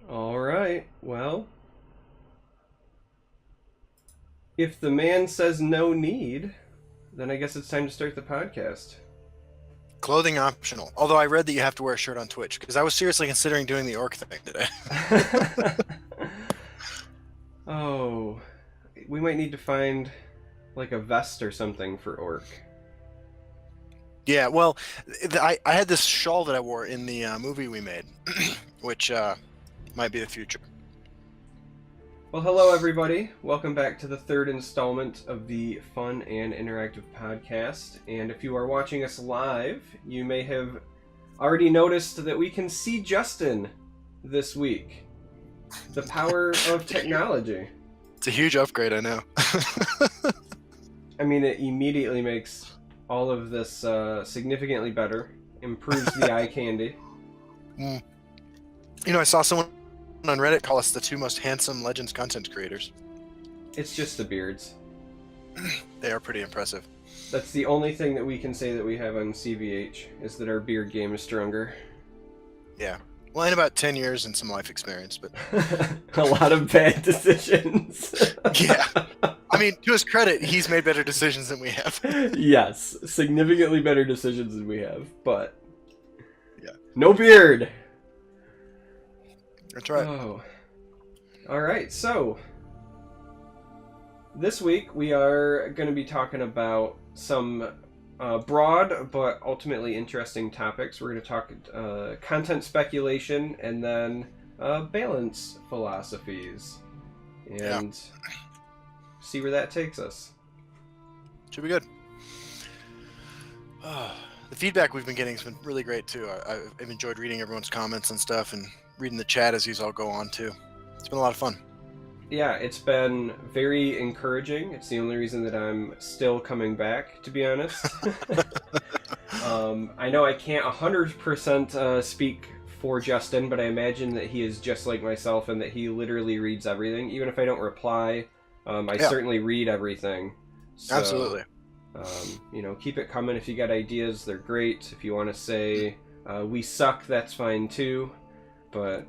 All right, well, if the man says no need, then I guess it's time to start the podcast. Clothing optional. Although I read that you have to wear a shirt on Twitch, because I was seriously considering doing the orc thing today. Oh, we might need to find like a vest or something for orc. Yeah, well, I had this shawl that I wore in the movie we made, which might be the future. Well, hello everybody. Welcome back to the third installment of the Fun and Interactive Podcast. And if you are watching us live, you may have already noticed that we can see Justin this week. The power of technology. It's a huge upgrade, I know. I mean, it immediately makes all of this significantly better. Improves the eye candy. You know, I saw someone on Reddit call us the two most handsome Legends content creators. It's just the beards. They are pretty impressive. That's the only thing that we can say that we have on CVH, is that our beard game is stronger. Yeah. Well, in about 10 years and some life experience, but... A lot of bad decisions. Yeah. I mean, to his credit, he's made better decisions than we have. Yes, significantly better decisions than we have, but... Yeah. No beard! That's right. Oh. Alright, so... This week we are going to be talking about some broad but ultimately interesting topics. We're going to talk content speculation and then balance philosophies. And see where that takes us. Should be good. The feedback we've been getting has been really great too. I've enjoyed reading everyone's comments and stuff and reading the chat as these all go on too. It's been a lot of fun. Yeah, it's been very encouraging. It's the only reason that I'm still coming back, to be honest. I know I can't 100% speak for Justin, but I imagine that he is just like myself and that he literally reads everything. Even if I don't reply, I certainly read everything. So, absolutely. You know, keep it coming. If you got ideas, they're great. If you want to say we suck, that's fine too. But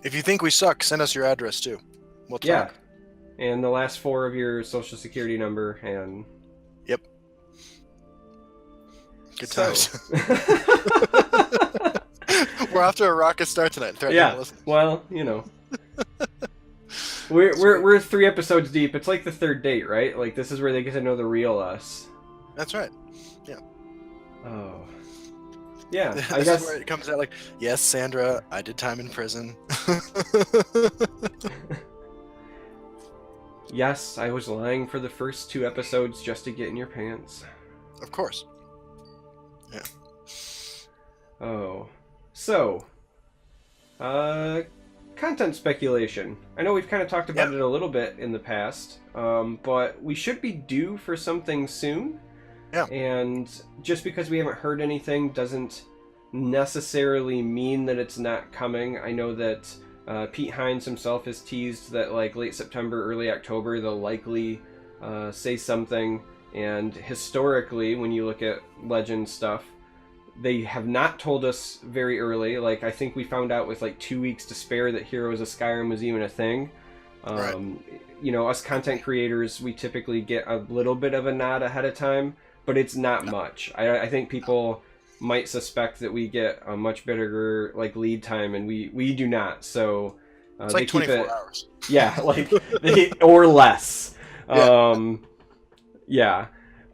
if you think we suck, send us your address too. We'll talk. Yeah, and the last four of your social security number and. Yep. Good times. We're off to a rocket start tonight. Yeah. Well, you know. We're 3 episodes deep. It's like the third date, right? Like this is where they get to know the real us. That's right. Yeah. Oh. Yeah, I this guess is where it comes out like, yes, Sandra, I did time in prison. Yes, I was lying for the first 2 episodes just to get in your pants. Of course. Yeah. Oh. So, content speculation. I know we've kind of talked about it a little bit in the past, but we should be due for something soon. Yeah. And just because we haven't heard anything doesn't necessarily mean that it's not coming. I know that Pete Hines himself has teased that like late September, early October, they'll likely say something. And historically, when you look at Legend stuff, they have not told us very early. Like, I think we found out with like 2 weeks to spare that Heroes of Skyrim was even a thing. Right. You know, us content creators, we typically get a little bit of a nod ahead of time, but it's not much. I think people might suspect that we get a much bigger like lead time, and we do not. So it's like 24 hours. Yeah, like or less. Yeah.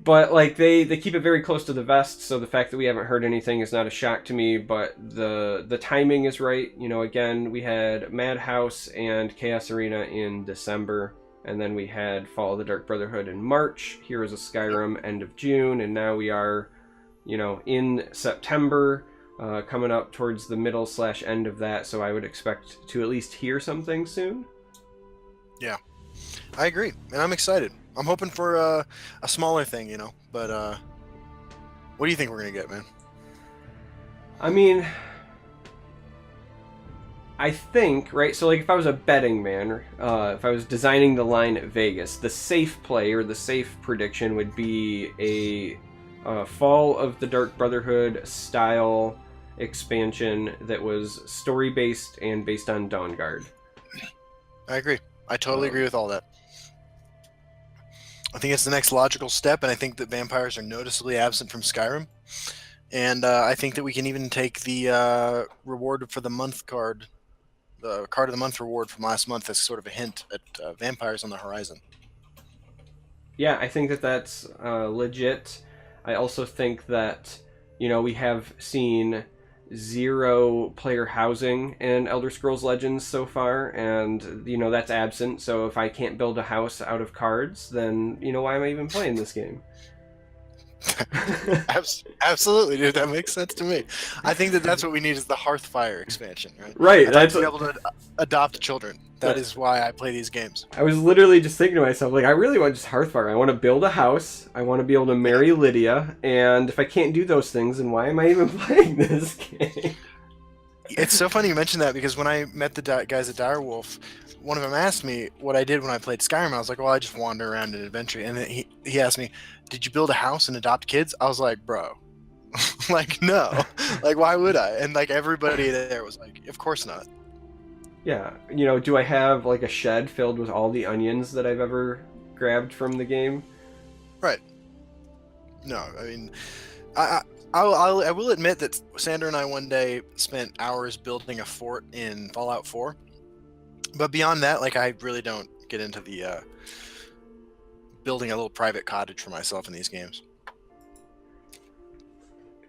But like they keep it very close to the vest, so the fact that we haven't heard anything is not a shock to me. But the timing is right. You know, again, we had Madhouse and Chaos Arena in December. And then we had Fall of the Dark Brotherhood in March, Heroes of Skyrim end of June, and now we are, you know, in September, coming up towards the middle/end of that, so I would expect to at least hear something soon. Yeah, I agree, and I'm excited. I'm hoping for a smaller thing, you know, but what do you think we're going to get, man? I mean, I think, right, so like if I was a betting man, if I was designing the line at Vegas, the safe play or the safe prediction would be a Fall of the Dark Brotherhood style expansion that was story based and based on Dawn Guard. I agree. I totally agree with all that. I think it's the next logical step, and I think that vampires are noticeably absent from Skyrim. And I think that we can even take the reward for the month card, the card of the month reward from last month, as sort of a hint at vampires on the horizon. Yeah, I think that that's legit. I also think that, we have seen 0 player housing in Elder Scrolls Legends so far, and, that's absent. So if I can't build a house out of cards, then, why am I even playing this game? Absolutely, dude. That makes sense to me. I think that that's what we need is the Hearthfire expansion, right? Right. I'd like to be able to adopt children. That is why I play these games. I was literally just thinking to myself, like, I really want just Hearthfire. I want to build a house. I want to be able to marry Lydia. And if I can't do those things, then why am I even playing this game? It's so funny you mentioned that, because when I met the guys at Direwolf, one of them asked me what I did when I played Skyrim. I was like, well, I just wander around and adventure. And then he asked me, did you build a house and adopt kids? I was like, bro, like, no. Like, why would I? And, like, everybody there was like, of course not. Yeah. Do I have, like, a shed filled with all the onions that I've ever grabbed from the game? Right. No, I mean, I will admit that Sandra and I one day spent hours building a fort in Fallout 4. But beyond that, like, I really don't get into the building a little private cottage for myself in these games.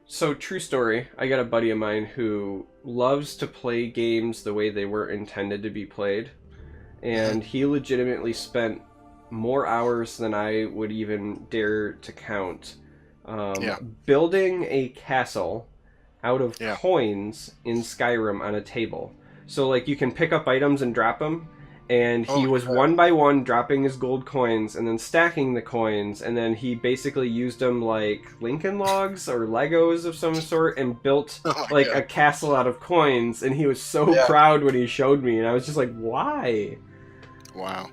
So, true story, I got a buddy of mine who loves to play games the way they were intended to be played. And he legitimately spent more hours than I would even dare to count building a castle out of coins in Skyrim on a table. So, like, you can pick up items and drop them, and he was one by one dropping his gold coins and then stacking the coins, and then he basically used them like Lincoln Logs or Legos of some sort and built a castle out of coins, and he was so proud when he showed me, and I was just like, why? Wow.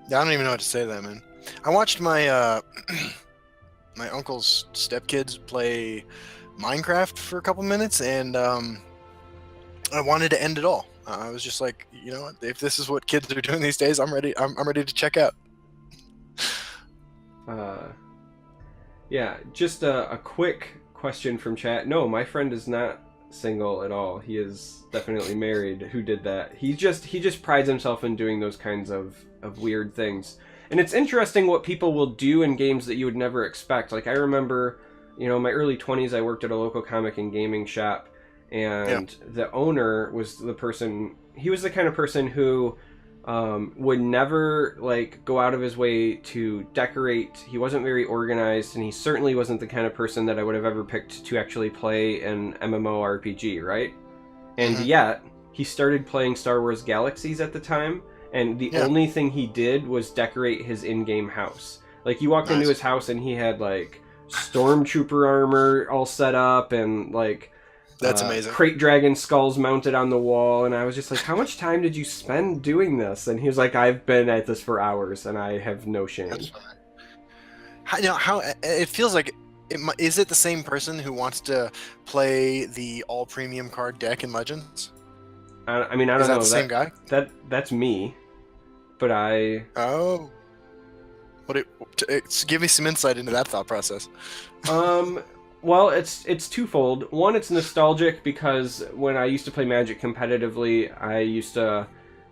Yeah, I don't even know what to say to that, man. I watched my my uncle's stepkids play Minecraft for a couple minutes, and I wanted to end it all. I was just like, you know what? If this is what kids are doing these days, I'm ready. I'm ready to check out. Yeah, just a quick question from chat. No, my friend is not single at all. He is definitely married. Who did that? He just prides himself in doing those kinds of weird things. And it's interesting what people will do in games that you would never expect. Like, I remember, in my early 20s, I worked at a local comic and gaming shop. And the owner was the person, he was the kind of person who would never, like, go out of his way to decorate. He wasn't very organized, and he certainly wasn't the kind of person that I would have ever picked to actually play an MMORPG, right? And yet, he started playing Star Wars Galaxies at the time, and the only thing he did was decorate his in-game house. Like, you walked into his house, and he had, like, stormtrooper armor all set up, and, like... That's amazing. Crate dragon skulls mounted on the wall, and I was just like, how much time did you spend doing this? And he was like, I've been at this for hours, and I have no shame. That's fine. How it feels like, is it the same person who wants to play the all premium card deck in Legends? I mean, I don't know. Is that the same guy? That's me, but I... Oh. Give me some insight into that thought process. Well, it's twofold. One, it's nostalgic because when I used to play Magic competitively, I used to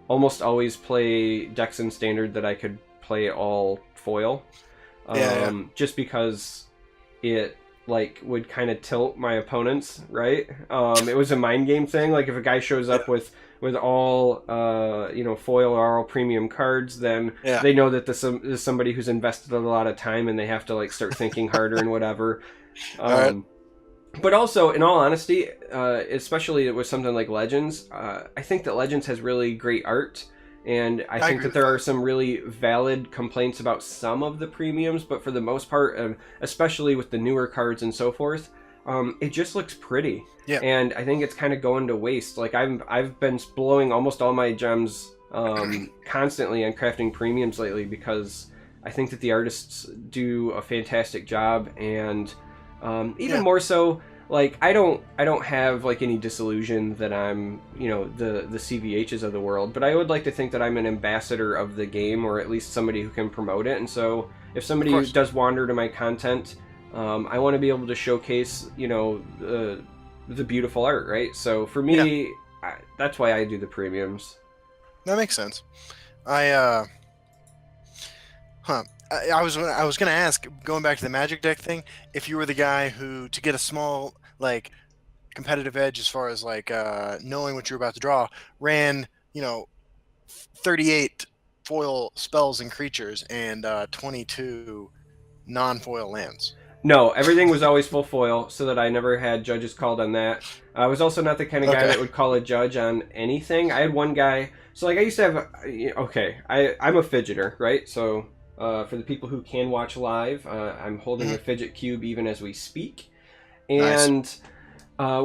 almost always play decks in Standard that I could play all foil. Just because it, like, would kind of tilt my opponents, right? It was a mind game thing. Like, if a guy shows up with all, foil or all premium cards, then they know that this is somebody who's invested a lot of time and they have to, like, start thinking harder and whatever. But also, in all honesty, especially with something like Legends, I think that Legends has really great art, and I think that there are some really valid complaints about some of the premiums, but for the most part, especially with the newer cards and so forth, it just looks pretty. Yeah. And I think it's kind of going to waste. Like, I've been blowing almost all my gems constantly on crafting premiums lately because I think that the artists do a fantastic job, and even Yeah. more so, like I don't have like any disillusion that I'm, the CVHs of the world, but I would like to think that I'm an ambassador of the game, or at least somebody who can promote it. And so if Of somebody course. does wander to my content, I want to be able to showcase, the beautiful art, right? So for Yeah. me, that's why I do the premiums. That makes sense. I huh. I was gonna ask, going back to the Magic deck thing, if you were the guy who, to get a small like competitive edge as far as like knowing what you're about to draw, ran 38 foil spells and creatures and 22 non-foil lands. No, everything was always full foil, so that I never had judges called on that. I was also not the kind of guy Okay. that would call a judge on anything. I had one guy, so like I used to have. Okay, I'm a fidgeter, right? So for the people who can watch live, I'm holding a Mhm. fidget cube even as we speak. Nice. And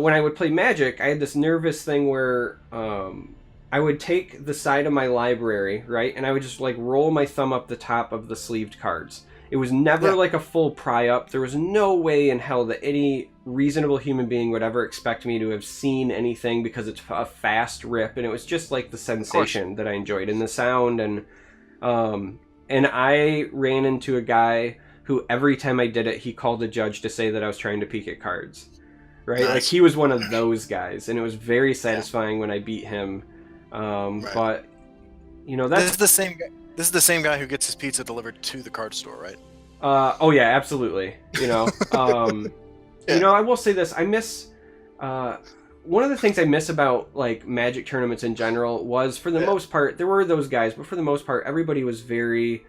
when I would play Magic, I had this nervous thing where I would take the side of my library, right, and I would just like roll my thumb up the top of the sleeved cards. It was never Yeah. like a full pry up. There was no way in hell that any reasonable human being would ever expect me to have seen anything, because it's a fast rip, and it was just like the Of course. sensation that I enjoyed and the sound. And I ran into a guy who every time I did it, he called a judge to say that I was trying to peek at cards. Right, like Nice. he was one of those guys, and it was very Yeah. satisfying when I beat him. Right. But This that's is the same guy. This is the same guy who gets his pizza delivered to the card store, right? oh yeah, absolutely. Yeah. I will say this: I miss one of the things I miss about like Magic tournaments in general was, for the Yeah. most part, there were those guys, but for the most part, everybody was very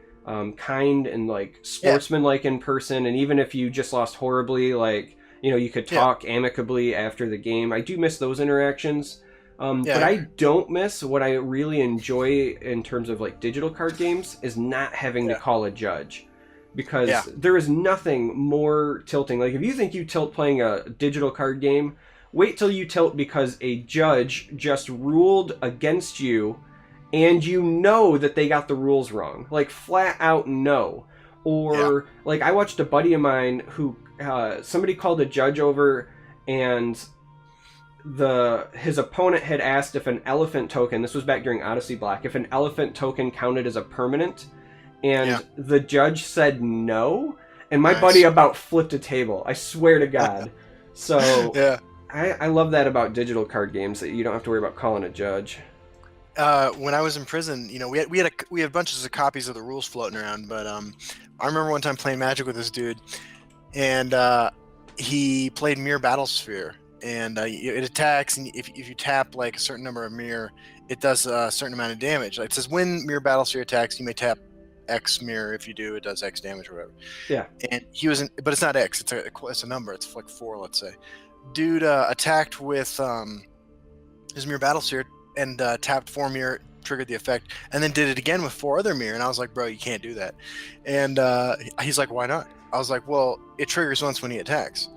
kind and like Yeah. sportsmanlike in person. And even if you just lost horribly, like you could Yeah. talk amicably after the game. I do miss those interactions. Yeah. But I I agree. don't miss what I really enjoy in terms of like digital card games is not having to Yeah. call a judge, Yeah. because there is nothing more tilting. Like if you think you tilt playing a digital card game, wait till you tilt because a judge just ruled against you, and you know that they got the rules wrong, like flat out no. Yeah. Or like I watched a buddy of mine who somebody called a judge over, and his opponent had asked if an elephant token, this was back during Odyssey Black, if an elephant token counted as a permanent, Yeah. and the judge said no, and my buddy Nice. about flipped a table. I swear to God. So Yeah. I love that about digital card games, that you don't have to worry about calling a judge. When I was in prison, we had bunches of copies of the rules floating around, but I remember one time playing Magic with this dude, and he played Mirror Battlesphere, and it attacks, and if you tap like a certain number of mirror, it does a certain amount of damage. Like it says, when Mirror Battlesphere attacks, you may tap X mirror. If you do, it does X damage or whatever. Yeah. And he was but it's not X. It's a number. It's like 4, let's say. Dude attacked with his Mirror Battlesphere and tapped 4 mirror, triggered the effect, and then did it again with 4 other mirror. And I was like, bro, you can't do that. And he's like, why not? I was like, well, it triggers once when he attacks.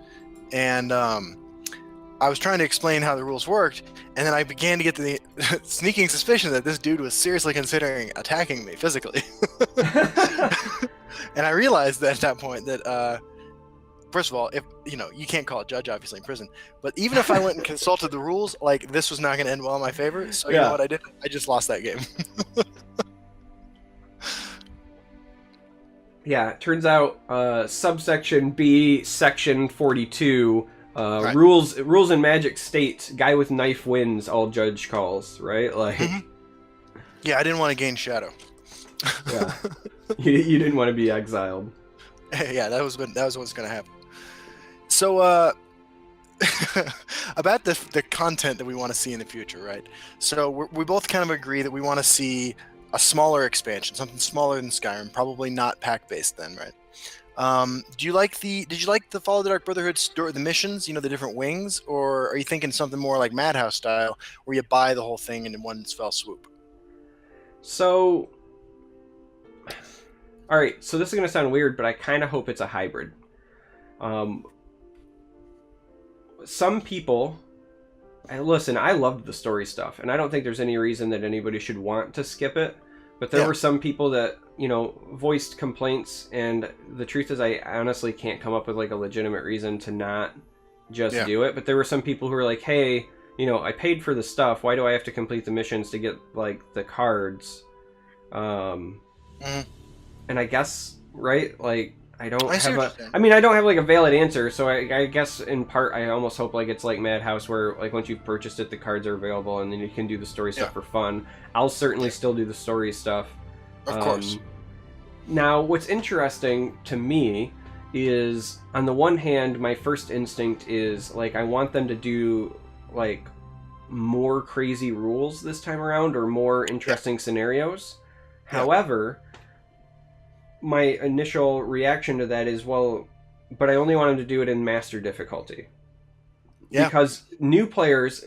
And I was trying to explain how the rules worked, and then I began to get the sneaking suspicion that this dude was seriously considering attacking me physically. And I realized that at that point that, first of all, if you can't call a judge obviously in prison, but even if I went and consulted the rules, like this was not going to end well in my favor. So you Yeah. know what I did? I just lost that game. Yeah, it turns out subsection B, section 42, Right. rules in Magic state, guy with knife wins all judge calls, right? Like, Mhm. Yeah, I didn't want to gain shadow. yeah, you didn't want to be exiled. Yeah, that was what's going to happen. So, about the content that we want to see in the future, right? So we both kind of agree that we want to see a smaller expansion, something smaller than Skyrim, probably not pack based then, right? Did you like the Follow the Dark Brotherhood story, the missions, the different wings, or are you thinking something more like Madhouse style, where you buy the whole thing in one fell swoop? So, all right, so this is gonna sound weird, but I kind of hope it's a hybrid. Some people, and listen, I loved the story stuff, and I don't think there's any reason that anybody should want to skip it. But there Yeah. were some people that voiced complaints, and the truth is I honestly can't come up with like a legitimate reason to not just Yeah. do it. But there were some people who were like, hey, I paid for the stuff, why do I have to complete the missions to get like the cards? um Mhm. and I guess, right, like I don't I see have what you're a saying. I mean I don't have like a valid answer, so I guess in part I almost hope like it's like Madhouse, where like once you've purchased it the cards are available and then you can do the story Yeah. stuff for fun. I'll certainly Yeah. still do the story stuff. Of course. Now, what's interesting to me is, on the one hand, my first instinct is like I want them to do like more crazy rules this time around, or more Yeah. interesting scenarios. Yeah. However, my initial reaction to that is, well, but I only want them to do it in master difficulty, Yeah. because new players.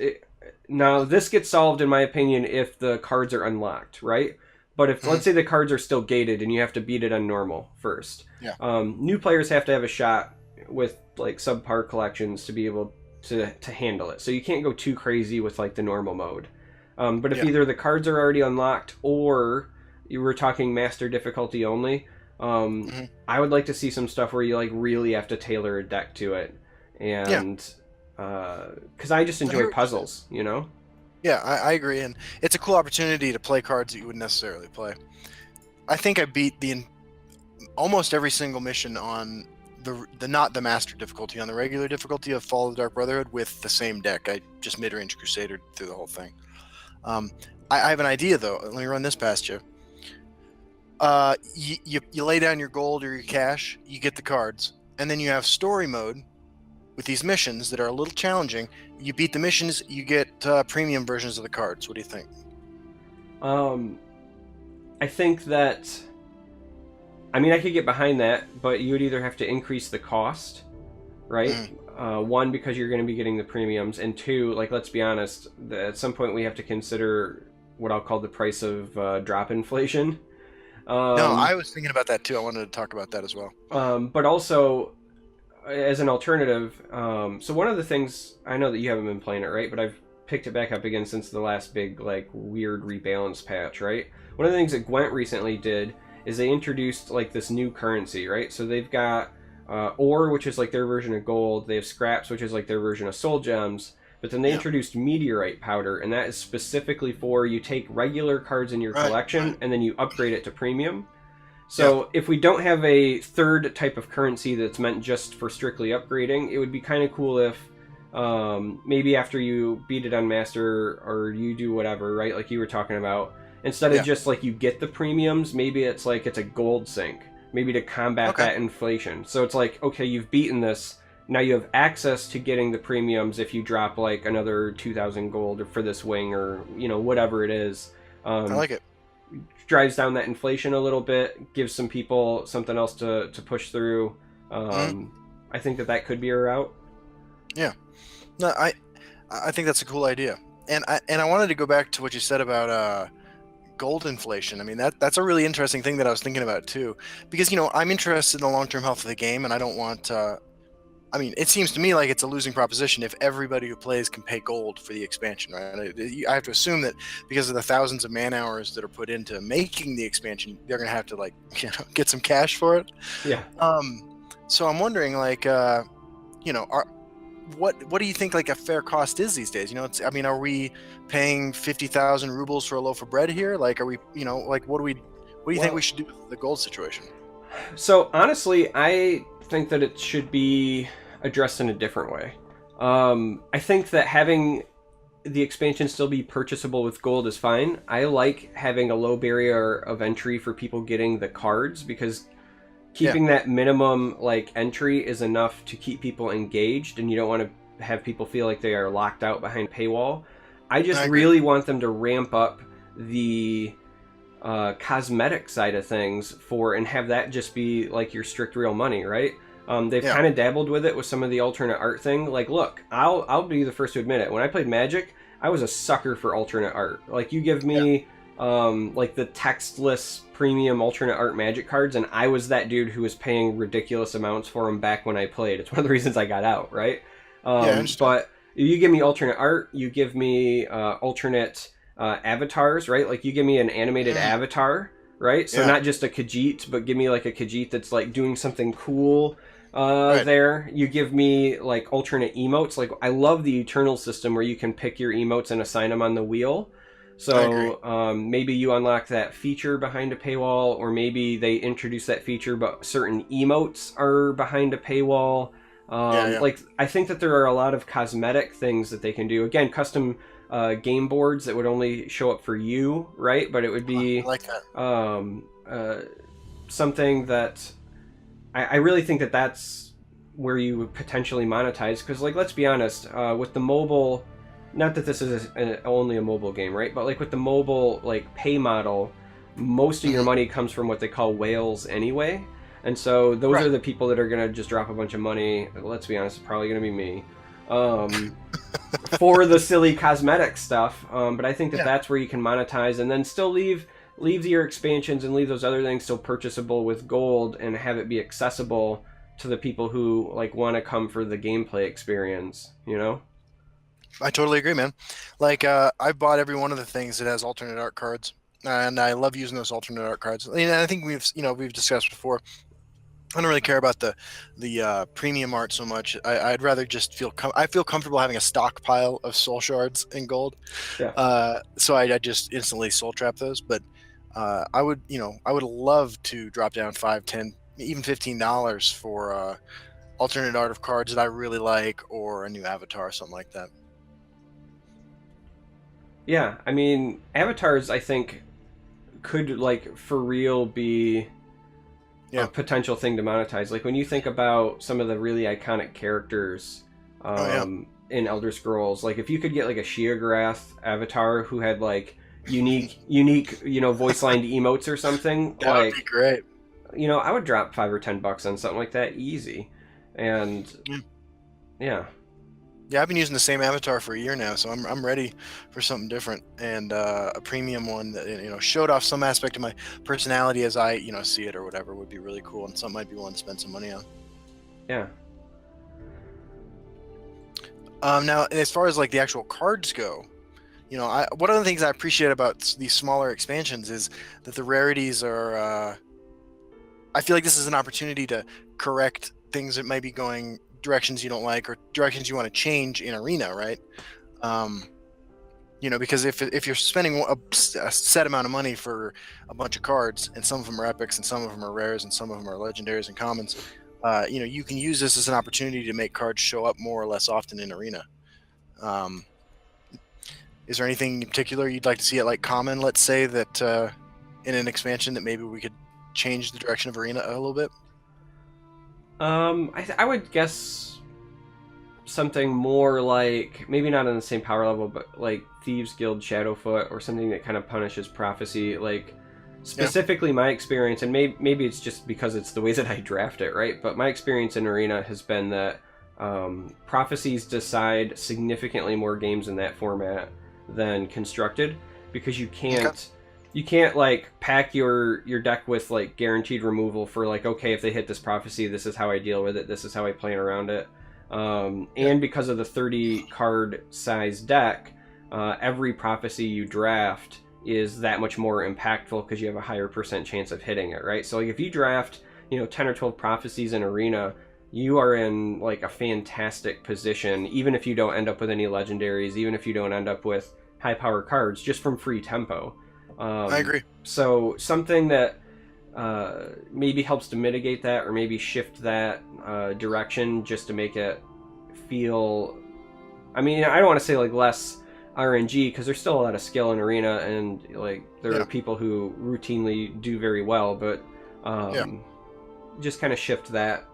Now, this gets solved, in my opinion, if the cards are unlocked, right? But if, Mhm. let's say, the cards are still gated and you have to beat it on normal first, Yeah. new players have to have a shot with like subpar collections to be able to handle it. So you can't go too crazy with like the normal mode. But if Yeah. either the cards are already unlocked or you were talking master difficulty only, Mhm. I would like to see some stuff where you like really have to tailor a deck to it, Yeah. and because I just I hear enjoy what you're saying. puzzles, you know. Yeah, I agree, and it's a cool opportunity to play cards that you wouldn't necessarily play. I think I beat almost every single mission on the not the master difficulty, on the regular difficulty of Fall of the Dark Brotherhood with the same deck. I just mid-range crusader through the whole thing. Um, I have an idea though. Let me run this past you. You lay down your gold or your cash, you get the cards, and then you have story mode with these missions that are a little challenging. You beat the missions, you get premium versions of the cards. What do you think? Um, I think that, I mean, I could get behind that, but you would either have to increase the cost, right? Mm. One, because you're going to be getting the premiums, and two, like, let's be honest, at some point we have to consider what I'll call the price of drop inflation. No, Um, I was thinking about that too. I wanted to talk about that as well. but also, as an alternative, so one of the things, I know that you haven't been playing it, right? But I've picked it back up again since the last big, like, weird rebalance patch, right? One of the things that Gwent recently did is they introduced, like, this new currency, right? So they've got ore, which is like their version of gold. They have scraps, which is like their version of soul gems. But then they Yeah. introduced meteorite powder, and that is specifically for you take regular cards in your Right. collection Right. and then you upgrade it to premium. Yeah. So if we don't have a third type of currency that's meant just for strictly upgrading, it would be kind of cool if maybe after you beat it on master or you do whatever, right? Like you were talking about, instead of Yeah. just like you get the premiums, maybe it's like it's a gold sink, maybe to combat Okay. that inflation. So it's like, okay, you've beaten this. Now you have access to getting the premiums if you drop like another 2,000 gold for this wing, or whatever it is. I like it. Drives down that inflation a little bit, gives some people something else to push through. Hmm. I think that could be a route. Yeah. No, I think that's a cool idea. And I wanted to go back to what you said about gold inflation. I mean, that's a really interesting thing that I was thinking about too, because I'm interested in the long-term health of the game, and I don't want. I mean, it seems to me like it's a losing proposition if everybody who plays can pay gold for the expansion, right? I have to assume that because of the thousands of man hours that are put into making the expansion, they're gonna have to get some cash for it. Yeah. So I'm wondering, like, what do you think like a fair cost is these days? I mean, are we paying 50,000 rubles for a loaf of bread here? Like, are we, like, what do you think we should do with the gold situation? So honestly, I think that it should be addressed in a different way. I think that having the expansion still be purchasable with gold is fine. I like having a low barrier of entry for people getting the cards, because keeping that minimum like entry is enough to keep people engaged, and you don't want to have people feel like they are locked out behind a paywall. I just really want them to ramp up the cosmetic side of things and have that just be like your strict real money, right? They've kind of dabbled with it with some of the alternate art thing. Like, look, I'll be the first to admit it. When I played Magic, I was a sucker for alternate art. Like, you give me like the textless premium alternate art Magic cards, and I was that dude who was paying ridiculous amounts for them back when I played. It's one of the reasons I got out, right? But you give me alternate art, you give me alternate avatars, right? Like, you give me an animated avatar. right? So Yeah. not just a Khajiit, but give me like a Khajiit that's like doing something cool Right. there. You give me like alternate emotes. Like I love the Eternal system where you can pick your emotes and assign them on the wheel. I agree. So maybe you unlock that feature behind a paywall, or maybe they introduce that feature, but certain emotes are behind a paywall. Yeah. Yeah. Like I think that there are a lot of cosmetic things that they can do. Again, custom game boards that would only show up for you, right? But it would I be like that. um, uh, something that I really think that that's where you would potentially monetize. Because, like, let's be honest, with the mobile, not that this is only a mobile game, right? But like with the mobile like pay model, most of your Hmm. money comes from what they call whales anyway. And so those Right. are the people that are gonna just drop a bunch of money. Let's be honest, it's probably gonna be me. Um, for the silly cosmetic stuff. But I think that Yeah. that's where you can monetize and then still leave your expansions and leave those other things still purchasable with gold and have it be accessible to the people who like want to come for the gameplay experience. You know? I totally agree, man. Like, I've bought every one of the things that has alternate art cards, and I love using those alternate art cards. And I think we've discussed before. I don't really care about the premium art so much. I'd rather just I feel comfortable having a stockpile of soul shards and gold. Yeah. So I just instantly soul trap those. But I would love to drop down 5, 10, even $15 for alternate art of cards that I really like, or a new avatar or something like that. Yeah. I mean, avatars. I think could like for real be a Yeah. potential thing to monetize. Like when you think about some of the really iconic characters Oh yeah. in Elder Scrolls, like if you could get like a Sheograth avatar who had like unique, voice lined emotes or something, That would be like great. I would drop $5 or $10 on something like that easy. And Yeah. yeah, Yeah, I've been using the same avatar for a year now, so I'm ready for something different and a premium one that showed off some aspect of my personality as I see it or whatever would be really cool, and some might be one to spend some money on. yeah, Now, as far as like the actual cards go, one of the things I appreciate about these smaller expansions is that the rarities are. I feel like this is an opportunity to correct things that might be going directions you don't like or directions you want to change in arena, right? Um, because if you're spending a set amount of money for a bunch of cards, and some of them are epics, and some of them are rares, and some of them are legendaries and commons, you can use this as an opportunity to make cards show up more or less often in arena. Um, is there anything in particular you'd like to see at like common? Let's say that in an expansion that maybe we could change the direction of arena a little bit. I would guess something more like maybe not on the same power level, but like Thieves Guild Shadowfoot or something that kind of punishes prophecy. Like Yeah. specifically, my experience, and maybe it's just because it's the way that I draft it, right? But my experience in Arena has been that prophecies decide significantly more games in that format than constructed because you Okay. can't. You can't like pack your deck with like guaranteed removal for like okay if they hit this prophecy this is how I deal with it this is how I plan around it Yeah. and because of the 30 card size deck, every prophecy you draft is that much more impactful because you have a higher percent chance of hitting it, right? So like if you draft, 10 or 12 prophecies in arena, you are in like a fantastic position, even if you don't end up with any legendaries, even if you don't end up with high power cards, just from free tempo. I agree. So something that maybe helps to mitigate that or maybe shift that direction just to make it feel. I mean, I don't want to say like less RNG because there's still a lot of skill in arena and like there are Yeah. people who routinely do very well, but Yeah. just kind of shift that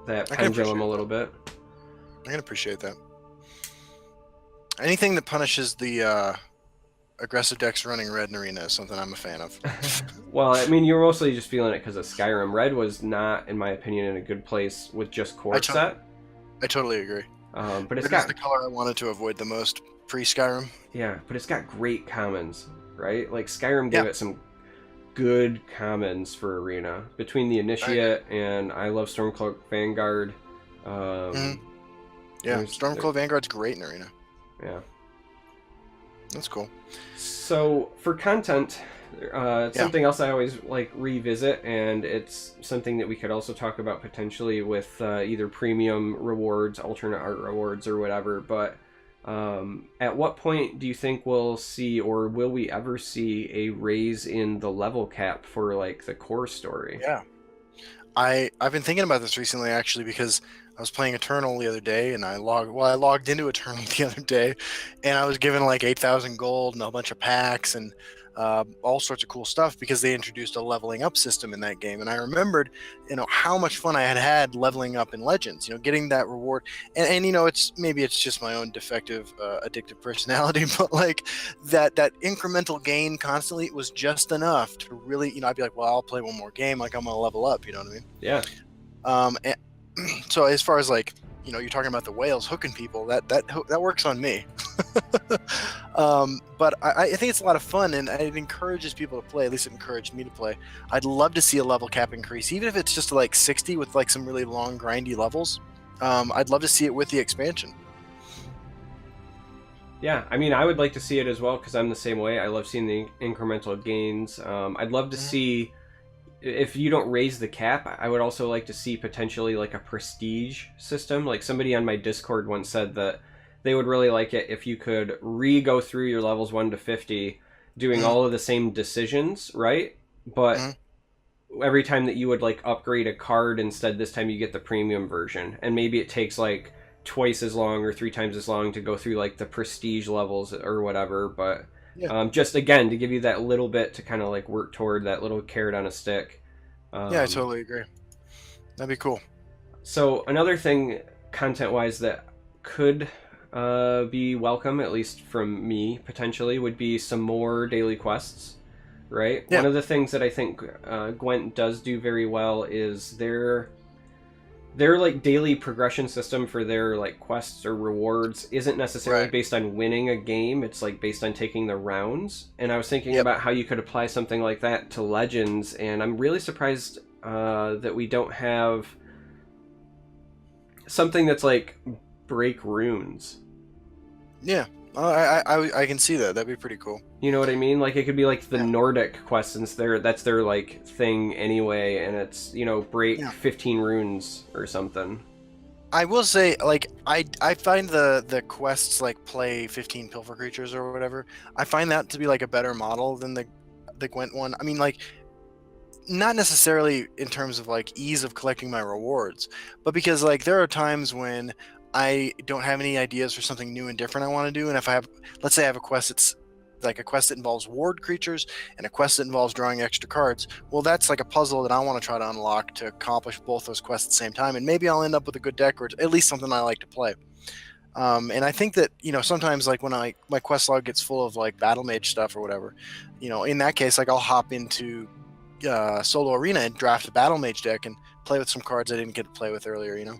I can pendulum a appreciate that. little bit. I can appreciate that. Anything that punishes the aggressive decks running red in arena is something I'm a fan of. Well, I mean, you're mostly just feeling it because of Skyrim. Red was not, in my opinion, in a good place with just I, court to- set. I totally agree. But it's Red is got the color I wanted to avoid the most pre Skyrim. yeah, but it's got great commons, right? Like Skyrim Yeah. gave it some good commons for arena between the I agree. Initiate and I love Stormcloak Vanguard. Mhm. Yeah. There's Stormcloak Vanguard's great in arena. yeah. That's cool. So for content, Yeah. Something else I always like revisit, and it's something that we could also talk about potentially with either premium rewards, alternate art rewards, or whatever. But at what point do you think we'll see, or will we ever see, a raise in the level cap for like the core story? Yeah. I've been thinking about this recently actually because I was playing Eternal the other day and I logged into Eternal the other day and I was given like 8,000 gold and a bunch of packs and all sorts of cool stuff because they introduced a leveling up system in that game, and I remembered how much fun I had had leveling up in Legends, getting that reward. And it's just my own defective addictive personality, but like that incremental gain constantly was just enough to really, I'd be like, well, I'll play one more game, like I'm gonna level up, you know what I mean? Yeah. And so as far as like, you're talking about the whales hooking people, that works on me. But I think it's a lot of fun, and it encourages people to play. At least it encouraged me to play. I'd love to see a level cap increase, even if it's just like 60 with like some really long grindy levels. I'd love to see it with the expansion. Yeah, I mean, I would like to see it as well because I'm the same way. I love seeing the incremental gains. I'd love to see, if you don't raise the cap, I would also like to see potentially like a prestige system. Like somebody on my Discord once said that they would really like it if you could go through your levels 1 to 50 doing Mm-hmm. all of the same decisions, right? But Mm-hmm. every time that you would like upgrade a card, instead this time you get the premium version, and maybe it takes like twice as long or 3 times as long to go through like the prestige levels or whatever. But Yeah. just again to give you that little bit to kind of like work toward that little carrot on a stick. Yeah, I um, totally agree. That'd be cool. so another thing content wise that could be welcome, at least from me potentially, would be some more daily quests, right? Yeah. One of the things that I think Gwent does do very well is their like daily progression system for their like quests or rewards isn't necessarily Right. based on winning a game. It's like based on taking the rounds. And I was thinking Yep. about how you could apply something like that to Legends, and I'm really surprised that we don't have something that's like break runes. Yeah. I can see that. That'd be pretty cool. You know what I mean? Like it could be like the Yeah. Nordic quest, since that's their like thing anyway, and it's break Yeah. 15 runes or something. I will say, like, I find the quests like play 15 pilfer creatures or whatever. I find that to be like a better model than the Gwent one. I mean, like, not necessarily in terms of like ease of collecting my rewards, but because like there are times when I don't have any ideas for something new and different I want to do, and if I have, let's say I have a quest that's like a quest that involves ward creatures and a quest that involves drawing extra cards, well, that's like a puzzle that I want to try to unlock to accomplish both those quests at the same time, and maybe I'll end up with a good deck or at least something I like to play. And I think that sometimes like when my quest log gets full of like battle mage stuff or whatever, in that case, like I'll hop into solo arena and draft a battle mage deck and play with some cards I didn't get to play with earlier. I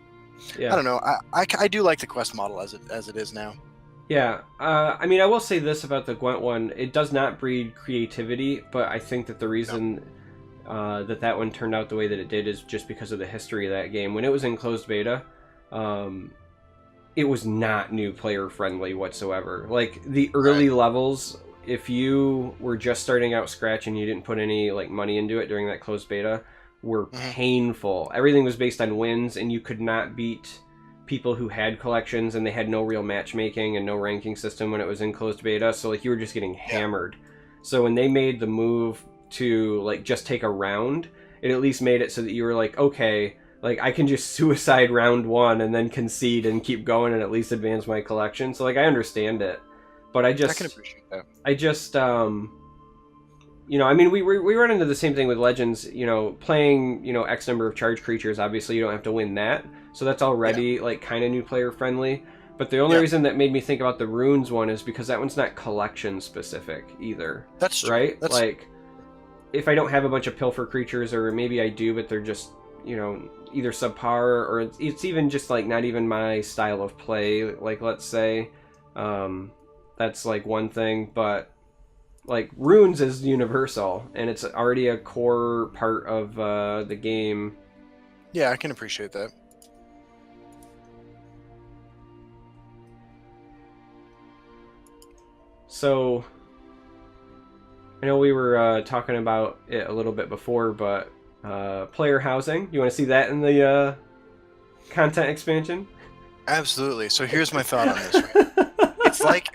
Yeah. don't know. I do like the quest model as it is now. Yeah, I mean, I will say this about the Gwent one: it does not breed creativity, but I think that the No. reason that one turned out the way that it did is just because of the history of that game. When it was in closed beta, um, it was not new player friendly whatsoever. Like the Right. early levels, if you were just starting out scratch and you didn't put any like money into it during that closed beta, were Hmm. painful. Everything was based on wins, and you could not beat people who had collections, and they had no real matchmaking and no ranking system when it was in closed beta. So like you were just getting Yeah. hammered. So when they made the move to like just take a round, it at least made it so that you were like, okay, like I can just suicide round one and then concede and keep going and at least advance my collection. So like I understand it, but I can appreciate that. I just I mean, we run into the same thing with Legends. Playing X number of charge creatures. Obviously, you don't have to win that, so that's Yeah. already like kind of new player friendly. But the only Yeah. reason that made me think about the runes one is because that one's not collection specific either, That's true. right? That's Like, if I don't have a bunch of pilfer creatures, or maybe I do, but they're just either subpar, or it's even just like not even my style of play. Like, let's say, that's like one thing, but like runes is universal and it's already a core part of the game. yeah. I can appreciate that. So I know we were talking about it a little bit before, but player housing. You want to see that in the content expansion? Absolutely. So here's my thought on this. Right?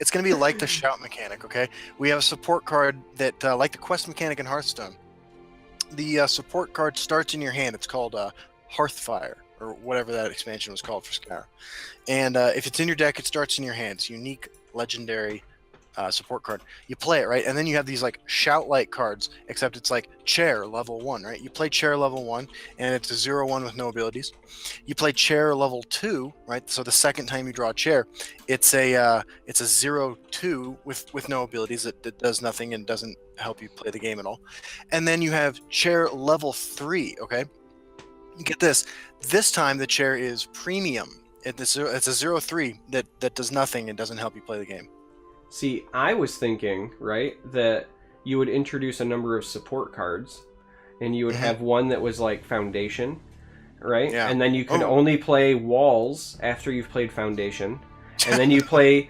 It's gonna be like the shout mechanic. Okay, we have a support card that like the quest mechanic in Hearthstone. The support card starts in your hand. It's called Hearthfire or whatever that expansion was called for Skyrim. And if it's in your deck, it starts in your hand. It's unique, legendary support card. You play it, right? And then you have these like shout-like cards, except it's like chair level 1, right? You play chair level 1, and it's a 0/1 with no abilities. You play chair level 2, right? So the second time you draw a chair, it's a 0/2 with no abilities that does nothing and doesn't help you play the game at all. And then you have chair level 3, okay? Get this. This time the chair is premium. It's a 0/3 that does nothing and doesn't help you play the game. See, I was thinking, right, that you would introduce a number of support cards, and you would have one that was like Foundation, right? Yeah. And then you could only play Walls after you've played Foundation, and then you play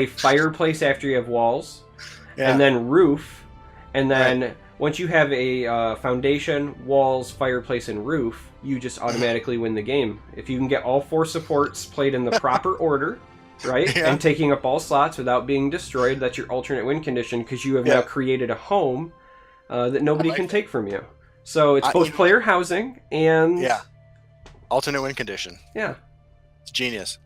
Fireplace after you have Walls, and then Roof, and then once you have a Foundation, Walls, Fireplace, and Roof, you just automatically win the game. If you can get all 4 supports played in the proper order, right, and taking up all slots without being destroyed, that's your alternate win condition, because you have now created a home that nobody can take from you. So it's both player housing and alternate win condition. Yeah, it's genius.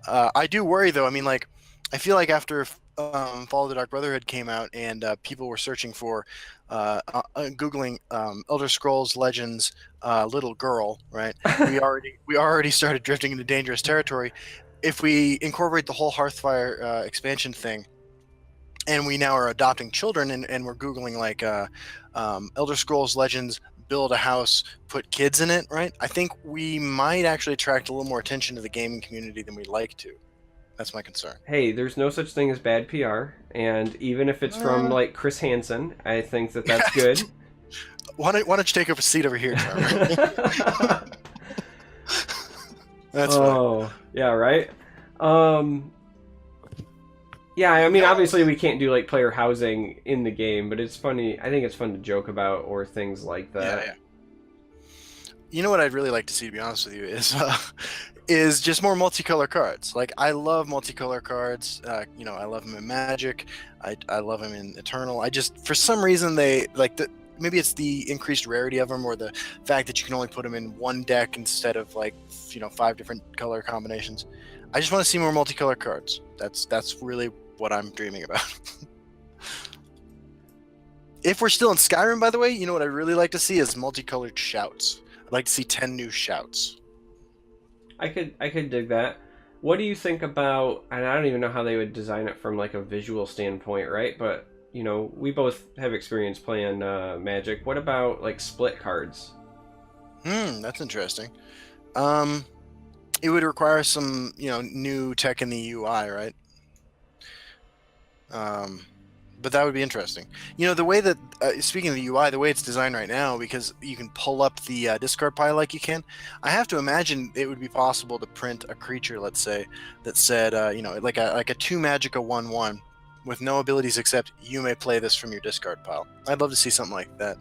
I do worry though. I mean, like, I feel like after Fall of the Dark Brotherhood came out and people were searching for googling Elder Scrolls Legends little girl, right? we already started drifting into dangerous territory. If we incorporate the whole Hearthfire expansion thing, and we now are adopting children, and we're googling like Elder Scrolls Legends build a house, put kids in it, right? I think we might actually attract a little more attention to the gaming community than we'd like to. That's my concern. Hey, there's no such thing as bad PR, and even if it's from like Chris Hansen, I think that that's good. Why don't you take up a seat over here, Trevor? That's funny. Yeah, right. Yeah, I mean, obviously we can't do like player housing in the game, but it's funny. I think it's fun to joke about or things like that. Yeah. You know what I'd really like to see, to be honest with you, is just more multicolor cards. Like, I love multicolor cards. You know, I love them in Magic. I love them in Eternal. I just, for some reason, they like maybe it's the increased rarity of them, or the fact that you can only put them in one deck instead of like 5 different color combinations. I just want to see more multicolor cards. That's really what I'm dreaming about. If we're still in Skyrim, by the way, you know what I'd really like to see is multicolored shouts. I'd like to see 10 new shouts. I could dig that. What do you think about, and I don't even know how they would design it from like a visual standpoint, right? But, you know, we both have experience playing Magic. What about like split cards? That's interesting. It would require some, new tech in the UI, right? But that would be interesting. The way that, speaking of the UI, the way it's designed right now, because you can pull up the discard pile like you can, I have to imagine it would be possible to print a creature, let's say, that said, like a 2 Magic, a 1/1, with no abilities except you may play this from your discard pile. I'd love to see something like that.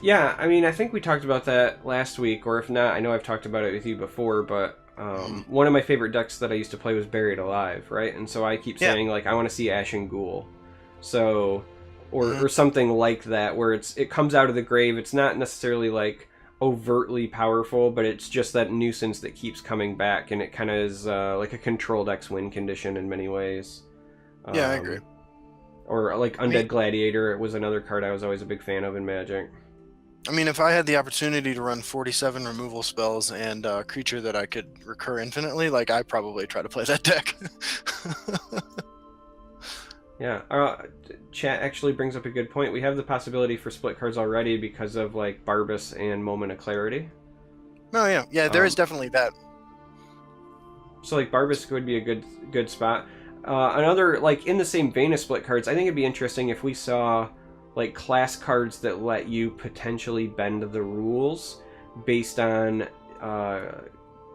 Yeah, I mean, I think we talked about that last week, or if not, I know I've talked about it with you before, but one of my favorite decks that I used to play was Buried Alive, right? And so I keep saying, like, I want to see Ashen Ghoul. So, or something like that, where it comes out of the grave. It's not necessarily like overtly powerful, but it's just that nuisance that keeps coming back, and it kind of is like a controlled X-win condition in many ways. Yeah, I agree. Or like Undead Gladiator, it was another card I was always a big fan of in Magic. I mean, if I had the opportunity to run 47 removal spells and a creature that I could recur infinitely, like, I'd probably try to play that deck. Yeah, chat actually brings up a good point. We have the possibility for split cards already because of like Barbas and Moment of Clarity. Oh yeah, there is definitely that. So like Barbas would be a good spot. Another, like, in the same vein of split cards, I think it'd be interesting if we saw like class cards that let you potentially bend the rules based on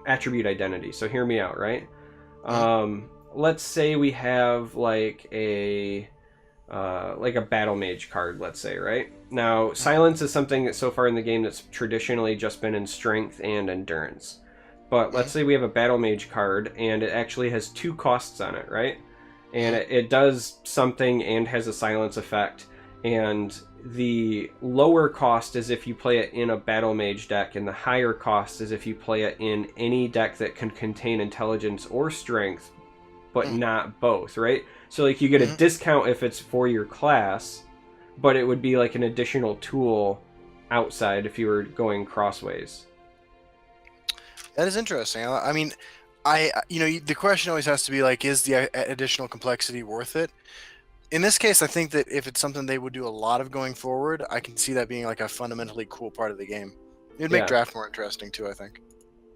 attribute identity. So hear me out, right? Let's say we have like a like a battle mage card, let's say, right? Now, silence is something that so far in the game that's traditionally just been in strength and endurance. But let's say we have a battle mage card and it actually has 2 costs on it, right? And it does something and has a silence effect. And the lower cost is if you play it in a battle mage deck, and the higher cost is if you play it in any deck that can contain intelligence or strength, but not both, right? So like you get a discount if it's for your class, but it would be like an additional tool outside if you were going crossways. That is interesting. I mean, the question always has to be like, is the additional complexity worth it? In this case, I think that if it's something they would do a lot of going forward, I can see that being like a fundamentally cool part of the game. It'd make draft more interesting too, I think.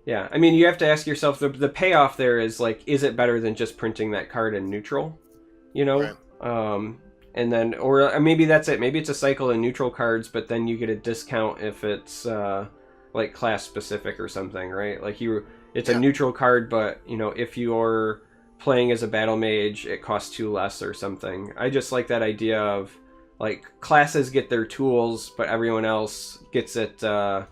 Yeah, I mean, you have to ask yourself, the payoff there is like, is it better than just printing that card in neutral? You know? Right. And then, or maybe that's it. Maybe it's a cycle in neutral cards, but then you get a discount if it's like class specific or something, right? Like it's a neutral card, but you know, if you're playing as a battle mage, it costs 2 less or something. I just like that idea of like classes get their tools, but everyone else gets it at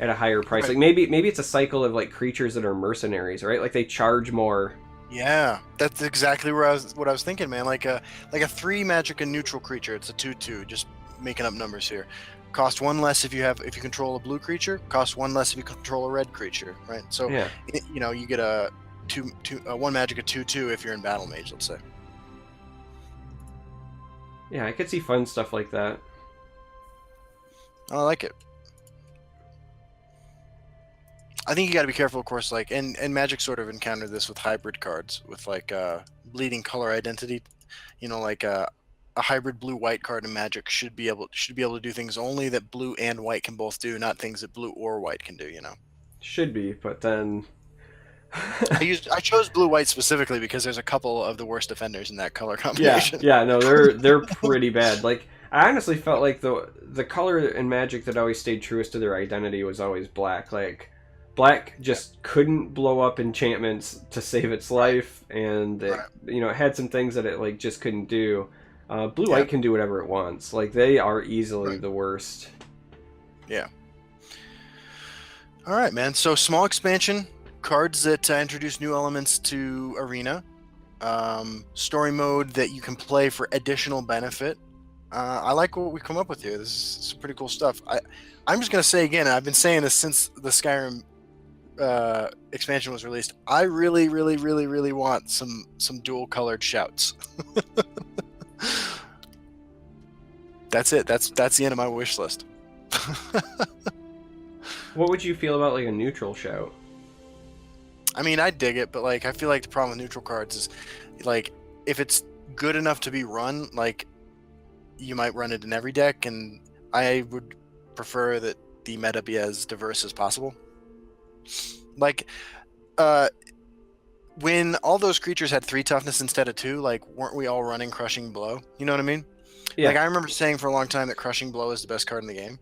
a higher price. Like maybe it's a cycle of like creatures that are mercenaries, right? Like they charge more. Yeah, that's exactly what I was thinking, man. Like a 3 magic and neutral creature. It's a 2/2. Just making up numbers here. Cost 1 less if you control a blue creature. Cost 1 less if you control a red creature, right? So you get a 1 magic, a 2/2 if you're in battle mage, let's say. Yeah, I could see fun stuff like that. I like it. I think you got to be careful, of course. Like, and Magic sort of encountered this with hybrid cards, with like bleeding color identity. You know, like a hybrid blue-white card in Magic should be able to do things only that blue and white can both do, not things that blue or white can do. You know. Should be, but then I chose blue-white specifically because there's a couple of the worst defenders in that color combination. Yeah, no, they're pretty bad. Like I honestly felt like the color in Magic that always stayed truest to their identity was always black. Like black just couldn't blow up enchantments to save its life, and it, it had some things that it like just couldn't do. Blue-white can do whatever it wants. Like they are easily the worst. Yeah. All right, man. So small expansion. Cards that introduce new elements to Arena, story mode that you can play for additional benefit. I like what we come up with here. This is some pretty cool stuff. I'm just gonna say again, I've been saying this since the Skyrim expansion was released. I really, really, really, really want some dual colored shouts. That's it. That's the end of my wish list. What would you feel about like a neutral shout? I mean, I dig it, but like I feel like the problem with neutral cards is like if it's good enough to be run, like you might run it in every deck, and I would prefer that the meta be as diverse as possible. Like when all those creatures had 3 toughness instead of 2, like weren't we all running Crushing Blow? You know what I mean? Yeah. Like I remember saying for a long time that Crushing Blow is the best card in the game.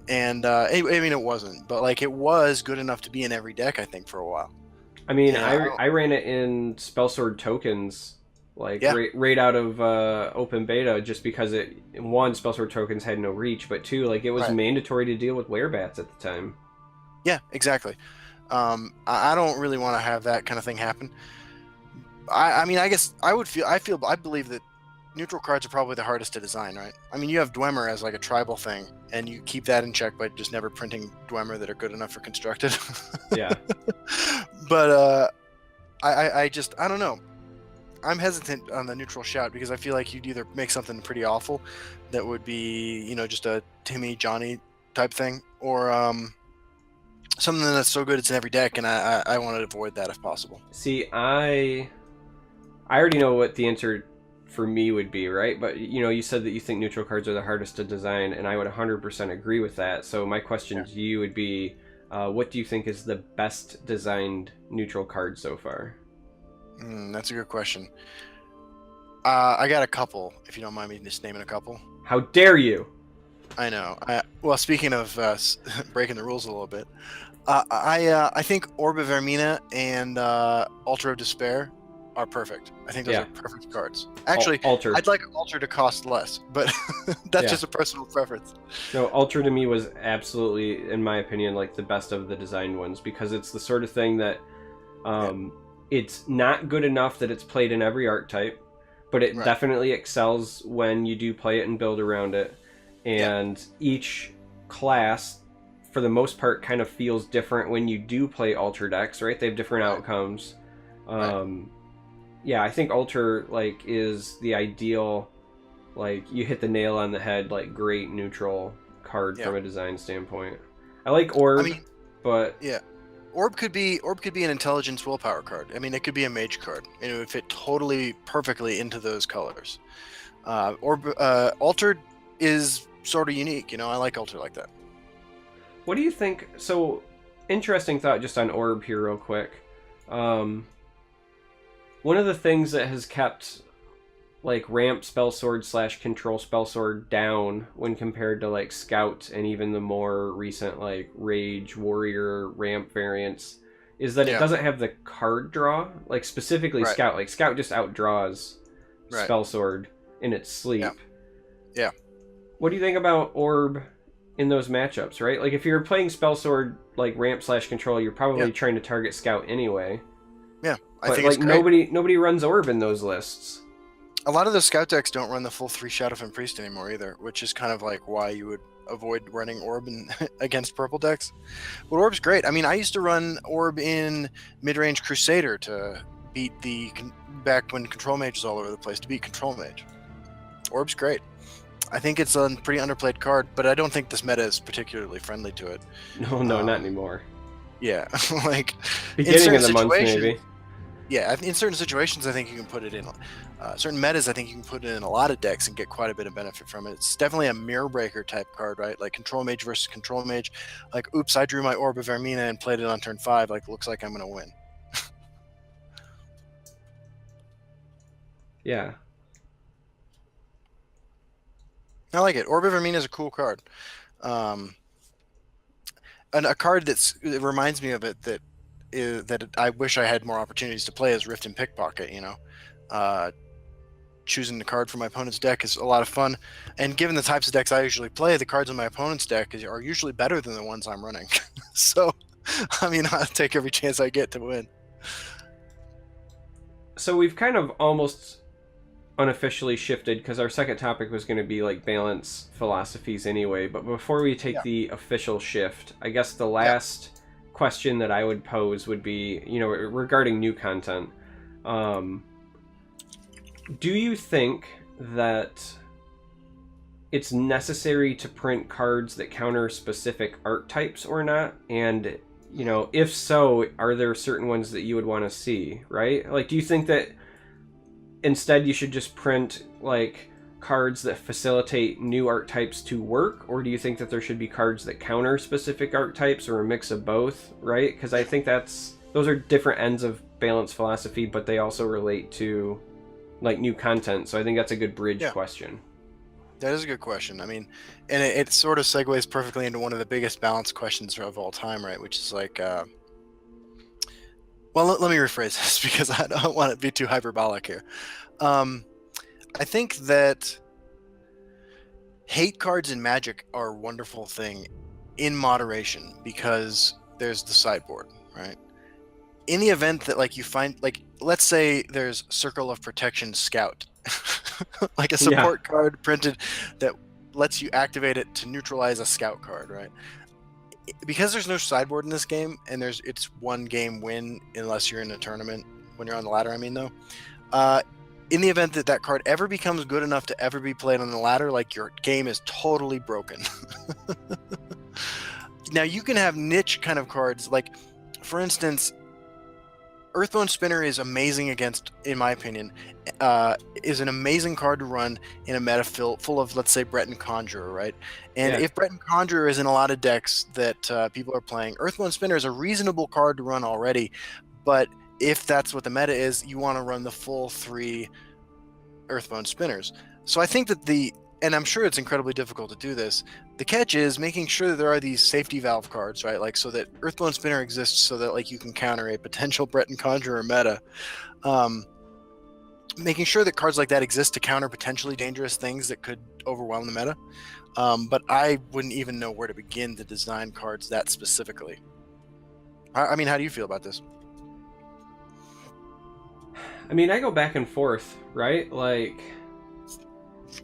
And I mean, it wasn't, but like it was good enough to be in every deck, I think, for a while. I mean, I ran it in Spellsword tokens, like right out of open beta, just because one, Spellsword tokens had no reach, but 2, like it was mandatory to deal with werebats at the time. Yeah, exactly. I don't really want to have that kind of thing happen. I mean, I guess I believe that neutral cards are probably the hardest to design, right? I mean, you have Dwemer as like a tribal thing, and you keep that in check by just never printing Dwemer that are good enough for constructed. Yeah. But I don't know. I'm hesitant on the neutral shout because I feel like you'd either make something pretty awful that would be, just a Timmy Johnny type thing, or something that's so good it's in every deck, and I want to avoid that if possible. See, I already know what the answer for me would be, right? But you said that you think neutral cards are the hardest to design, and I would 100% agree with that. So my question to you would be, what do you think is the best designed neutral card so far? That's a good question. I got a couple, if you don't mind me just naming a couple. How dare you? I know. Well, speaking of breaking the rules a little bit, I think Orb of Ermina and Altar of Despair are perfect. I think those Yeah. are perfect cards. Actually, Alter. I'd like Ultra to cost less, but that's Yeah. just a personal preference. No, Ultra to me was absolutely, in my opinion, like the best of the designed ones because it's the sort of thing that Yeah, um, it's not good enough that it's played in every archetype, but it right. definitely excels when you do play it and build around it. Yeah, And each class, for the most part, kind of feels different when you do play Ultra decks, right? They have different right, outcomes. right. Um, yeah, I think Ultra like is the ideal, like you hit the nail on the head, like great neutral card Yeah. from a design standpoint. I like I Orb, mean, but yeah. Orb could be an intelligence willpower card. I mean, it could be a mage card, and it would fit totally perfectly into those colors. Orb Altered is sort of unique. I like Alter like that. what do you think? So, interesting thought just on Orb here, real quick. Um, One of the things that has kept like ramp spellsword slash control spellsword down when compared to like scout and even the more recent like rage warrior ramp variants is that it Yeah. doesn't have the card draw, like specifically Right. scout. Like scout just outdraws Right. spellsword in its Yeah. sleep. Yeah. What do you think about orb in those matchups, right? Like if you're playing spellsword like ramp slash control, you're Yeah. probably trying to target scout anyway, Yeah. I but think it's like great. nobody runs orb in those lists. A lot of the scout decks don't run the full 3 Shadowfen Priest anymore either, which is kind of like why you would avoid running Orb against purple decks. But Orb's great. I mean, I used to run Orb in mid-range Crusader to beat back when Control Mage was all over the place, to beat Control Mage. Orb's great. I think it's a pretty underplayed card, but I don't think this meta is particularly friendly to it. No, no, not anymore. Yeah, like in Beginning certain of the month, situations, maybe. yeah, in certain situations, I think you can put it in. Certain metas, I think you can put it in a lot of decks and get quite a bit of benefit from it. It's definitely a mirror breaker type card, right? Like Control Mage versus Control Mage. Like, oops, I drew my Orb of Ermina and played it on turn 5. Like, looks like I'm going to win. Yeah. I like it. Orb of Ermina is a cool card. And a card that reminds me of it that I wish I had more opportunities to play is Rift and Pickpocket, choosing the card for my opponent's deck is a lot of fun. And given the types of decks I usually play, the cards in my opponent's deck are usually better than the ones I'm running. So, I mean, I'll take every chance I get to win. So we've kind of almost unofficially shifted because our second topic was going to be like balance philosophies anyway. But before we take Yeah. the official shift, I guess the Yeah. last question that I would pose would be, regarding new content. Do you think that it's necessary to print cards that counter specific archetypes or not? And, if so, are there certain ones that you would want to see, right? Like, do you think that instead you should just print, like, cards that facilitate new archetypes to work? Or do you think that there should be cards that counter specific archetypes or a mix of both, right? Because I think those are different ends of balance philosophy, but they also relate to like new content, so I think that's a good bridge question. That is a good question. I mean, and it sort of segues perfectly into one of the biggest balance questions of all time, right? Which is like, well, let me rephrase this because I don't want to be too hyperbolic here. I think that hate cards in Magic are a wonderful thing in moderation because there's the sideboard, right? In the event that like you find like let's say there's Circle of Protection Scout, like a support card printed that lets you activate it to neutralize a scout card, right? Because there's no sideboard in this game and it's one game win unless you're in a tournament when you're on the ladder, I mean though. In the event that that card ever becomes good enough to ever be played on the ladder, like your game is totally broken. Now you can have niche kind of cards, like for instance, Earthbone Spinner is amazing against, in my opinion, is an amazing card to run in a meta full of, let's say, Breton Conjurer, right? And if Breton Conjurer is in a lot of decks that people are playing, Earthbone Spinner is a reasonable card to run already, but if that's what the meta is, you want to run the full 3 Earthbone Spinners. So I think that and I'm sure it's incredibly difficult to do this, the catch is making sure that there are these safety valve cards, right? Like so that Earthbone Spinner exists so that like you can counter a potential Breton Conjurer meta. making sure that cards like that exist to counter potentially dangerous things that could overwhelm the meta. But I wouldn't even know where to begin to design cards that specifically. I mean, how do you feel about this? I mean, I go back and forth, right? Like,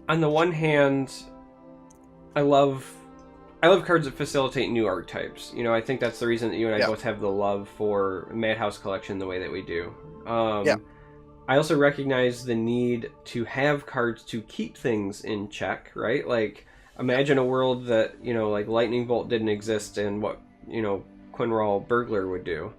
on the one hand, I love cards that facilitate new archetypes. You know, I think that's the reason that you and I Yeah. both have the love for Madhouse Collection the way that we do. Yeah. I also recognize the need to have cards to keep things in check, right? Like, imagine a world that, you know, like Lightning Bolt didn't exist and what, you know, Quinral Burglar would do.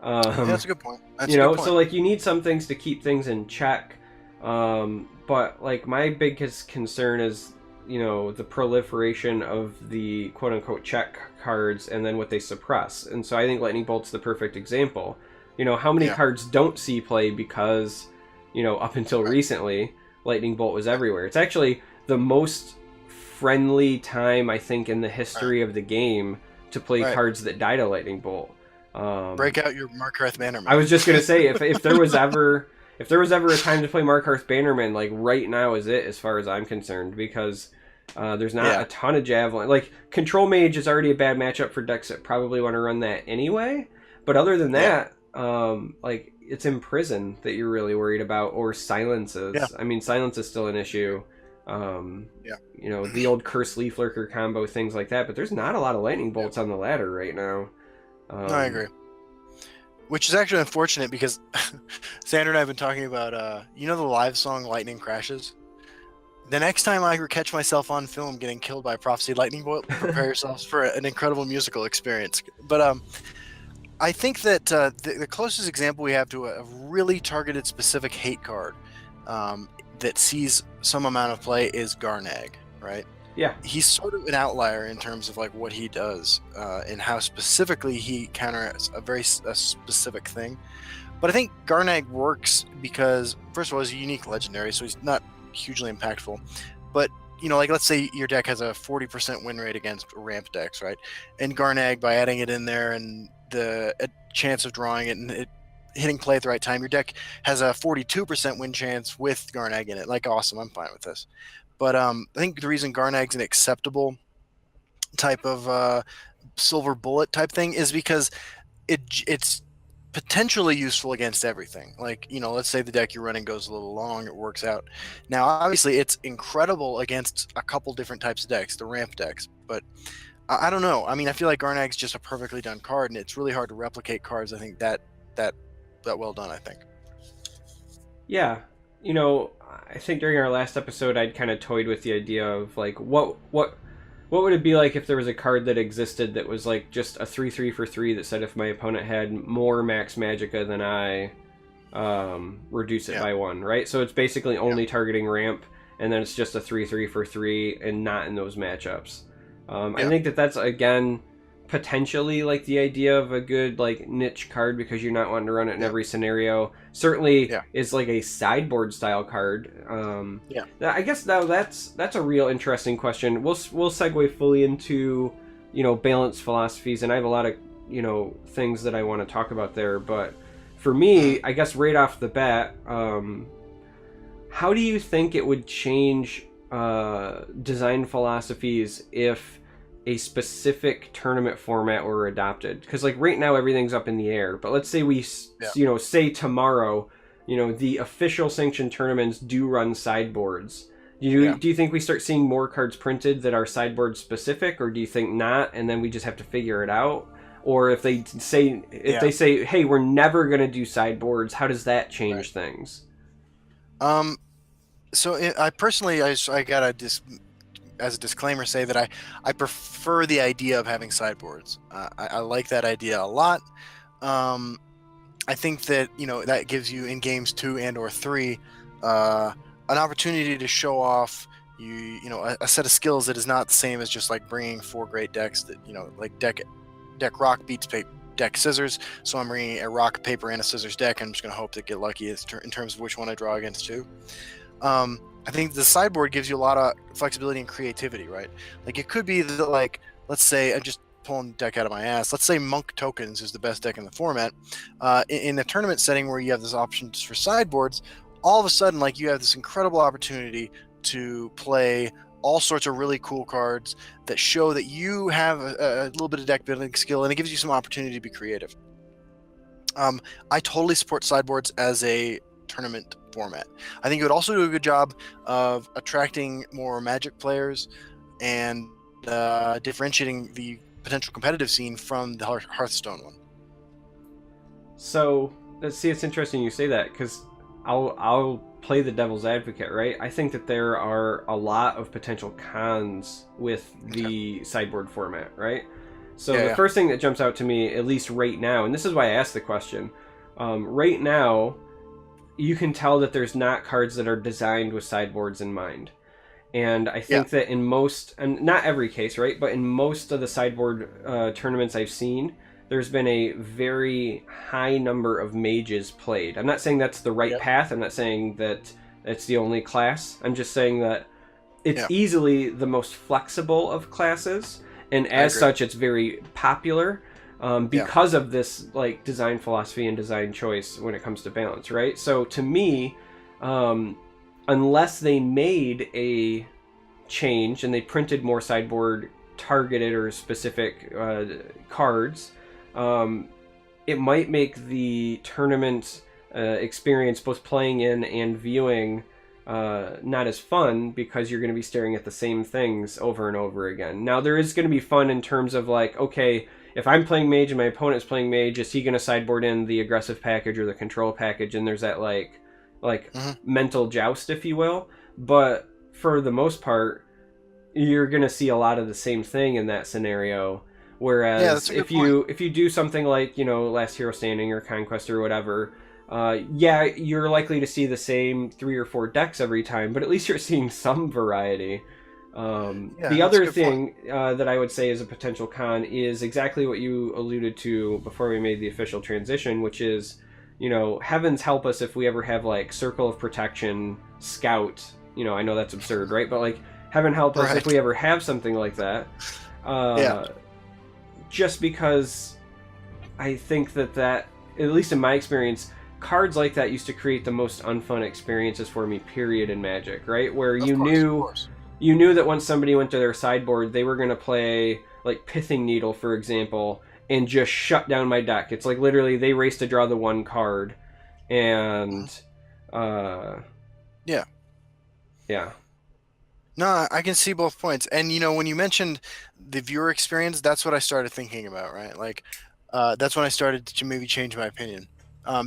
Yeah, Um, that's a good point. That's you a good know, point. so like you need some things to keep things in check. But like my biggest concern is, you know, the proliferation of the quote unquote check cards and then what they suppress. And so I think Lightning Bolt's the perfect example. You know, how many Yeah. cards don't see play because, you know, up until Right. recently, Lightning Bolt was everywhere. It's actually the most friendly time, I think, in the Right. history of the game to play Right. cards that died of Lightning Bolt. Break out your Markarth I Bannerman. was just gonna say if there was ever a time to play Markarth Bannerman, like right now is it, as far as I'm concerned, because there's not Yeah. a ton of javelin. Like Control Mage is already a bad matchup for decks that probably want to run that anyway. But other than Yeah. that, like it's Imprison that you're really worried about, or Yeah. Silences. I mean, Silence is still an issue. Yeah. You know, the old Curse Leaf Lurker combo, things like that. But there's not a lot of Lightning Yeah. Bolts on the ladder right now. No, I agree. Which is actually unfortunate because Sandra and I have been talking about, you know, the live song "Lightning Crashes." The next time I catch myself on film getting killed by Prophecy Lightning Bolt, prepare yourselves for an incredible musical experience. But I think that the closest example we have to a really targeted specific hate card that sees some amount of play is Garnag, right? Yeah. He's sort of an outlier in terms of like what he does and how specifically he counters a specific thing. But I think Garnag works because, first of all, he's a unique legendary, so he's not hugely impactful. But, you know, like let's say your deck has a 40% win rate against ramp decks, right? And Garnag, by adding it in there and the chance of drawing it and it hitting play at the right time, your deck has a 42% win chance with Garnag in it. Like, awesome, I'm fine with this. But I think the reason Garnag's an acceptable type of silver bullet type thing is because it's potentially useful against everything. Like, you know, let's say the deck you're running goes a little long, it works out. Now, obviously, it's incredible against a couple different types of decks, the ramp decks, but I don't know. I mean, I feel like Garnag's just a perfectly done card, and it's really hard to replicate cards. I think that well done. I think. Yeah, you know, I think during our last episode, I'd kind of toyed with the idea of like what would it be like if there was a card that existed that was like just a 3/3 for 3 that said if my opponent had more max magicka than I, reduce it Yeah. by 1, right? So it's basically only targeting ramp, and then it's just a 3/3 for 3 and not in those matchups. I Yeah. think that's again potentially like the idea of a good like niche card because you're not wanting to run it in Yeah. every scenario. Certainly Yeah. is like a sideboard style card. Yeah. I guess now that's a real interesting question. We'll segue fully into, you know, balanced philosophies, and I have a lot of, you know, things that I want to talk about there. But for me, I guess right off the bat, how do you think it would change design philosophies if a specific tournament format were adopted? Because like right now everything's up in the air, but let's say we you know, say tomorrow, you know, the official sanctioned tournaments do run sideboards. Do you think we start seeing more cards printed that are sideboard specific, or do you think not, and then we just have to figure it out? Or if they say hey, we're never going to do sideboards, how does that change things? So I personally, I gotta as a disclaimer say that I prefer the idea of having sideboards. I like that idea a lot. I think that, you know, that gives you in games 2 and or 3 an opportunity to show off you know a set of skills that is not the same as just like bringing 4 great decks that, you know, like deck rock beats deck scissors. So I'm bringing a rock, paper, and a scissors deck. I'm just going to hope to get lucky in terms of which one I draw against too. I think the sideboard gives you a lot of flexibility and creativity, right? Like it could be that, like, let's say I'm just pulling deck out of my ass. Let's say Monk Tokens is the best deck in the format. In a tournament setting where you have this option for sideboards, all of a sudden, like, you have this incredible opportunity to play all sorts of really cool cards that show that you have a little bit of deck building skill, and it gives you some opportunity to be creative. I totally support sideboards as a tournament format. I think it would also do a good job of attracting more Magic players and differentiating the potential competitive scene from the Hearthstone one. So let's see. It's interesting you say that because I'll play the devil's advocate, right? I think that there are a lot of potential cons with the sideboard format, right? So the first thing that jumps out to me, at least right now, and this is why I asked the question, right now, you can tell that there's not cards that are designed with sideboards in mind. And I think that in most, and not every case, right, but in most of the sideboard tournaments I've seen, there's been a very high number of mages played. I'm not saying that's the right path. I'm not saying that it's the only class. I'm just saying that it's easily the most flexible of classes, and as such, it's very popular because of this like design philosophy and design choice when it comes to balance, right? So to me, unless they made a change and they printed more sideboard targeted or specific cards, it might make the tournament experience, both playing in and viewing, not as fun because you're going to be staring at the same things over and over again. Now, there is going to be fun in terms of like, okay, if I'm playing mage and my opponent's playing mage, is he going to sideboard in the aggressive package or the control package? And there's that like mental joust, if you will. But for the most part, you're going to see a lot of the same thing in that scenario. Whereas if you do something like, you know, Last Hero Standing or Conquest or whatever, you're likely to see the same 3 or 4 decks every time, but at least you're seeing some variety. The other thing that I would say is a potential con is exactly what you alluded to before we made the official transition, which is, you know, heavens help us if we ever have like Circle of Protection, Scout. You know, I know that's absurd, right? But like, heaven help us if we ever have something like that. Just because I think that, at least in my experience, cards like that used to create the most unfun experiences for me, period, in Magic, right? Where you knew that once somebody went to their sideboard, they were going to play like Pithing Needle, for example, and just shut down my deck. It's like literally they race to draw the one card, and yeah. No, I can see both points. And, you know, when you mentioned the viewer experience, that's what I started thinking about, right? Like, that's when I started to maybe change my opinion.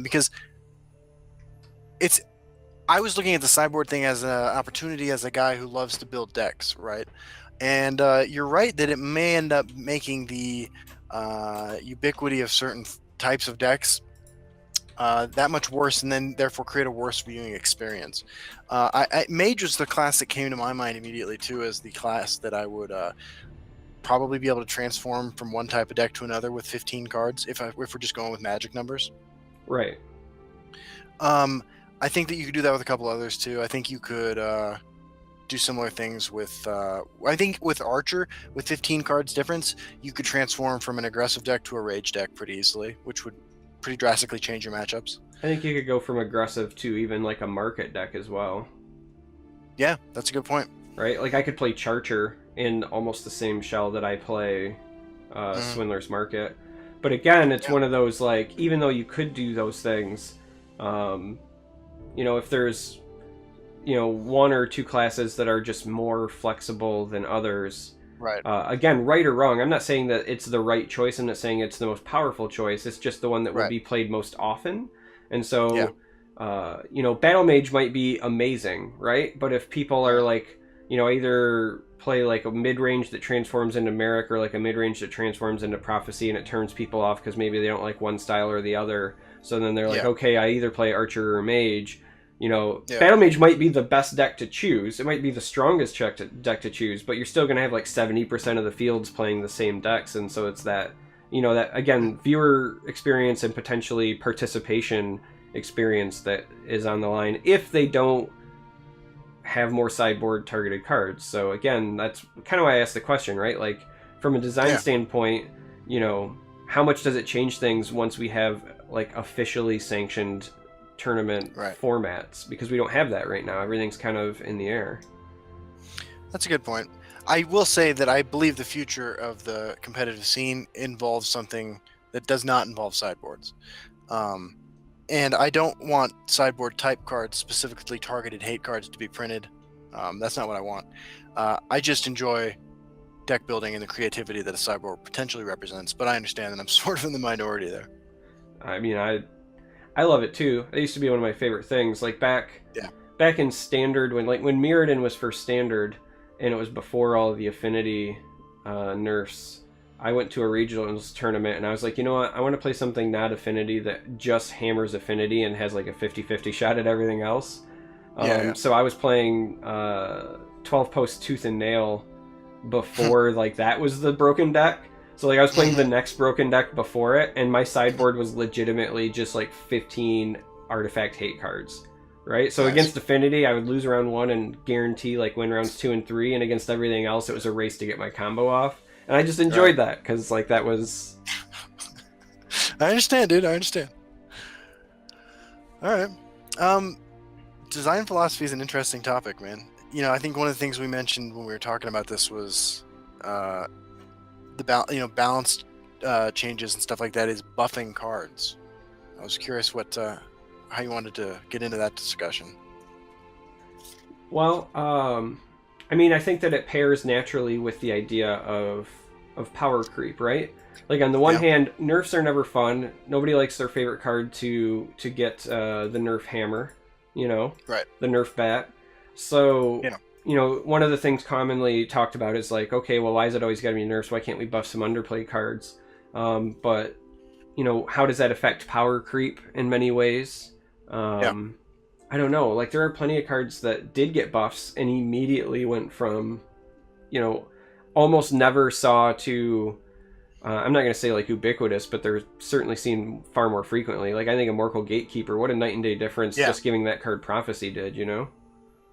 Because I was looking at the sideboard thing as an opportunity as a guy who loves to build decks, right? And you're right that it may end up making the ubiquity of certain types of decks that much worse, and then therefore create a worse viewing experience. Mage was the class that came to my mind immediately too, as the class that I would probably be able to transform from one type of deck to another with 15 cards if we're just going with Magic numbers. Right. I think that you could do that with a couple others too. I think you could do similar things with. I think with Archer, with 15 cards difference, you could transform from an aggressive deck to a rage deck pretty easily, which would pretty drastically change your matchups. I think you could go from aggressive to even like a market deck as well. Yeah, that's a good point. Right? Like I could play Charger in almost the same shell that I play Swindler's Market. But again, it's one of those, like, even though you could do those things, you know, if there's, you know, 1 or 2 classes that are just more flexible than others, right? Again, right or wrong, I'm not saying that it's the right choice. I'm not saying it's the most powerful choice. It's just the one that would be played most often. And so, you know, Battle Mage might be amazing, right? But if people are like, you know, either play like a mid-range that transforms into Merrick or like a mid-range that transforms into Prophecy, and it turns people off because maybe they don't like one style or the other. So then they're like, okay, I either play Archer or Mage. You know, Battle Mage might be the best deck to choose. It might be the strongest deck to choose, but you're still going to have like 70% of the fields playing the same decks. And so it's that, you know, that, again, viewer experience and potentially participation experience that is on the line if they don't have more sideboard targeted cards. So again, that's kind of why I asked the question, right? Like, from a design standpoint, you know, how much does it change things once we have like officially sanctioned tournament Right. formats, because we don't have that right now. Everything's kind of in the air. That's a good point. I will say that I believe the future of the competitive scene involves something that does not involve sideboards. And I don't want sideboard type cards, specifically targeted hate cards, to be printed. That's not what I want. I just enjoy deck building and the creativity that a sideboard potentially represents, but I understand that I'm sort of in the minority there. I mean, I love it too. It used to be one of my favorite things. Like Yeah. back in Standard, when Mirrodin was first Standard, and it was before all of the Affinity nerfs. I went to a regionals tournament and I was like, you know what? I want to play something not Affinity that just hammers Affinity and has like a 50-50 shot at everything else. So I was playing 12 Post Tooth and Nail before like that was the broken deck. So like I was playing the next broken deck before it, and my sideboard was legitimately just like 15 artifact hate cards. Right? So against Affinity, I would lose round 1 and guarantee like win rounds 2 and 3, and against everything else, it was a race to get my combo off. And I just enjoyed that, because like that was... I understand, dude. I understand. All right. Design philosophy is an interesting topic, man. You know, I think one of the things we mentioned when we were talking about this was the balanced changes and stuff like that is buffing cards. I was curious how you wanted to get into that discussion. Well, I mean, I think that it pairs naturally with the idea of power creep, right? Like on the one hand, nerfs are never fun. Nobody likes their favorite card to get the nerf hammer, you know, right? The nerf bat. So, you know, one of the things commonly talked about is like, okay, well, why is it always got to be nerfs? Why can't we buff some underplay cards? But you know, how does that affect power creep in many ways? I don't know. Like, there are plenty of cards that did get buffs and immediately went from, you know, almost never saw to, I'm not going to say like ubiquitous, but they're certainly seen far more frequently. Like, I think Immortal Gatekeeper, what a night and day difference just giving that card Prophecy did, you know?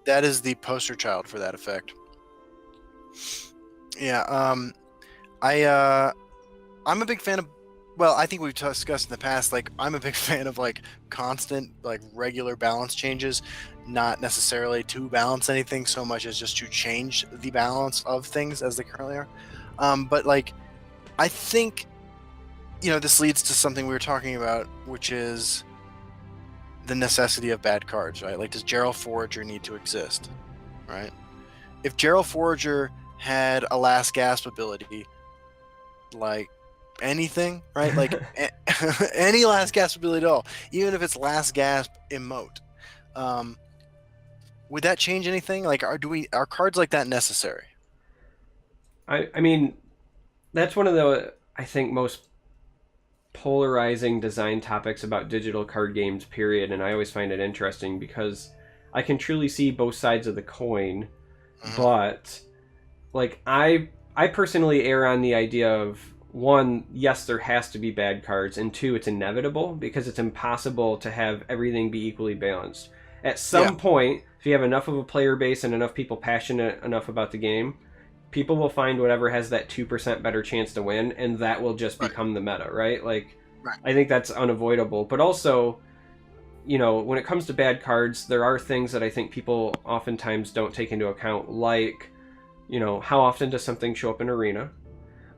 That is the poster child for that effect. Yeah, I'm a big fan of, well, I think we've discussed in the past, like, I'm a big fan of, like, constant, like, regular balance changes, not necessarily to balance anything so much as just to change the balance of things as they currently are. But, like, I think, you know, this leads to something we were talking about, which is the necessity of bad cards, right? Like, does Gerald Forager need to exist, right? If Gerald Forager had a last gasp ability, like, anything, right? Like any last gasp ability at all, even if it's last gasp emote, would that change anything? Like, are cards like that necessary? I mean, that's one of the, I think, most polarizing design topics about digital card games, period. And I always find it interesting because I can truly see both sides of the coin. But like, I personally err on the idea of, one, yes, there has to be bad cards, and two, it's inevitable because it's impossible to have everything be equally balanced. At some point, if you have enough of a player base and enough people passionate enough about the game, people will find whatever has that 2% better chance to win, and that will just become the meta, right? Like, I think that's unavoidable. But also, you know, when it comes to bad cards, there are things that I think people oftentimes don't take into account, like, you know, how often does something show up in Arena?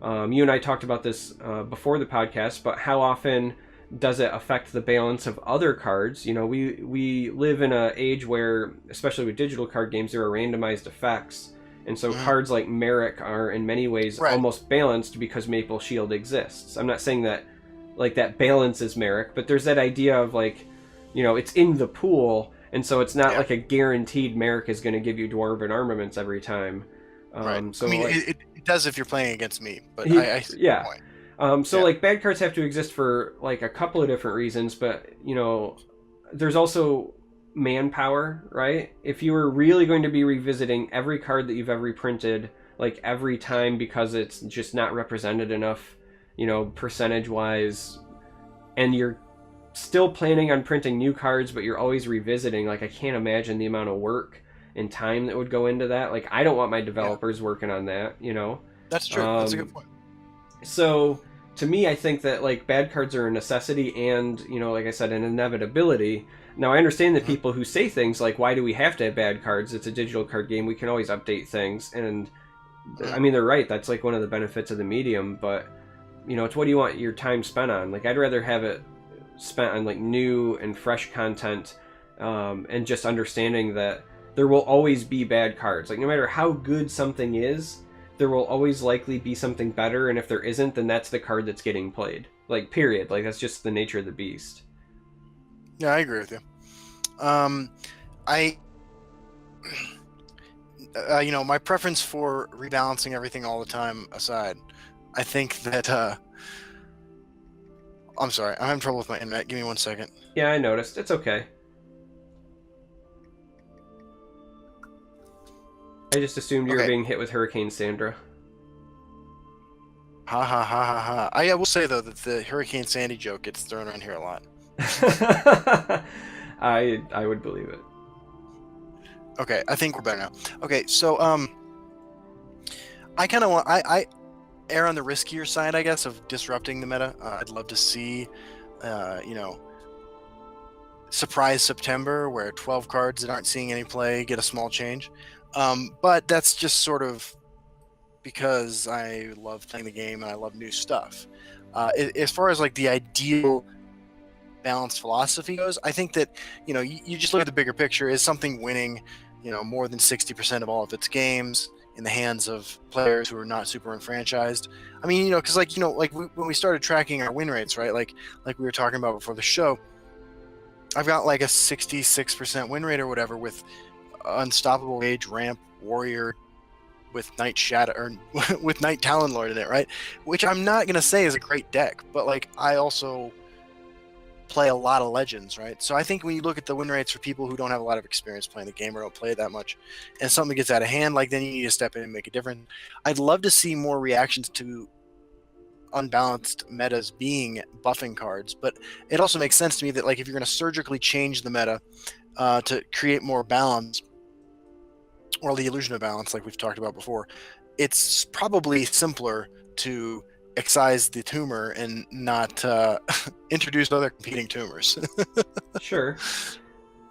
You and I talked about this before the podcast, but how often does it affect the balance of other cards? You know, we live in an age where, especially with digital card games, there are randomized effects. And so cards like Merrick are in many ways almost balanced because Maple Shield exists. I'm not saying that like that balance is Merrick, but there's that idea of like, you know, it's in the pool, and so it's not like a guaranteed Merrick is going to give you Dwarven armaments every time. So I mean, like, it does if you're playing against me, but I see your point. Like, bad cards have to exist for like a couple of different reasons, but you know, there's also manpower, right? If you were really going to be revisiting every card that you've ever printed, like every time, because it's just not represented enough, you know, percentage wise, and you're still planning on printing new cards, but you're always revisiting, like, I can't imagine the amount of work and time that would go into that. Like, I don't want my developers working on that, you know? That's true. That's a good point. So, to me, I think that like bad cards are a necessity and, like I said, an inevitability. Now I understand the Hmm. people who say things like, "Why do we have to have bad cards? It's a digital card game. We can always update things." And Hmm. I mean, they're right. That's like one of the benefits of the medium. But it's what do you want your time spent on? Like, I'd rather have it spent on like new and fresh content, and just understanding that there will always be bad cards. Like, no matter how good something is, there will always likely be something better. And if there isn't, then that's the card that's getting played. Like, period. Like, that's just the nature of the beast. Yeah, I agree with you. Um, I, my preference for rebalancing everything all the time aside, I think that I'm sorry, I'm having trouble with my internet. Give me 1 second. Yeah, I noticed. It's okay. I just assumed you were Okay. being hit with Hurricane Sandra. Ha ha ha ha ha. I will say though that the Hurricane Sandy joke gets thrown around here a lot. I would believe it. Okay, I think we're better now. Okay, so I kind of want I err on the riskier side, I guess, of disrupting the meta. I'd love to see, you know, surprise September where 12 cards that aren't seeing any play get a small change. But that's just sort of because I love playing the game and I love new stuff. As far as like the ideal balanced philosophy goes, I think that you just look at the bigger picture. Is something winning, more than 60% of all of its games in the hands of players who are not super enfranchised? I mean, because when we started tracking our win rates, right? Like we were talking about before the show, I've got like a 66% win rate or whatever with Unstoppable Rage, Ramp, Warrior, with Night Shadow or with Night Talon Lord in it, right? Which I'm not gonna say is a great deck, but like I also play a lot of Legends, right? So I think when you look at the win rates for people who don't have a lot of experience playing the game or don't play it that much, and something gets out of hand, like then you need to step in and make a difference. I'd love to see more reactions to unbalanced metas being buffing cards, but it also makes sense to me that like if you're going to surgically change the meta to create more balance or the illusion of balance, like we've talked about before, it's probably simpler to excise the tumor and not introduce other competing tumors. Sure.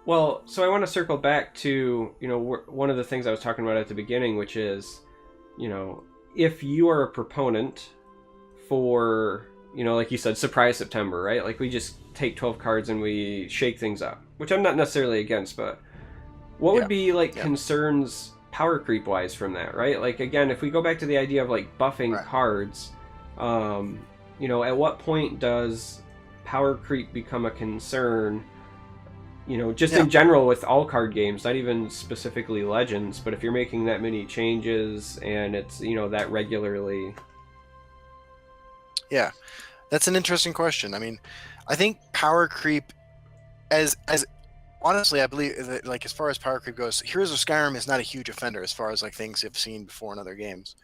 Well, so I want to circle back to, one of the things I was talking about at the beginning, which is, you know, if you are a proponent for, like you said, surprise September, right? Like we just take 12 cards and we shake things up, which I'm not necessarily against, but what would Yeah, be like yeah, concerns power creep wise from that, right? Like again, if we go back to the idea of like buffing right. cards, at what point does power creep become a concern? Just Yeah, in general with all card games, not even specifically Legends, but if you're making that many changes and it's that regularly. yeah. That's an interesting question. I mean, I think power creep, as honestly, I believe that like as far as power creep goes, Heroes of Skyrim is not a huge offender as far as like things I've seen before in other games.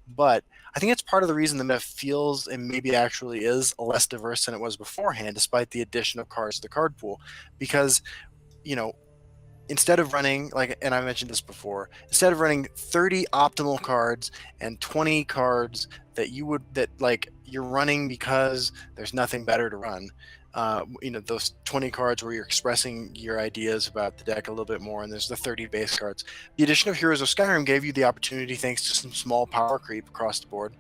But I think it's part of the reason the meta feels and maybe actually is less diverse than it was beforehand, despite the addition of cards to the card pool. Because, you know, instead of running, like, and I mentioned this before, instead of running 30 optimal cards and 20 cards that like you're running because there's nothing better to run, those 20 cards where you're expressing your ideas about the deck a little bit more, and there's the 30 base cards. The addition of Heroes of Skyrim gave you the opportunity, thanks to some small power creep across the board,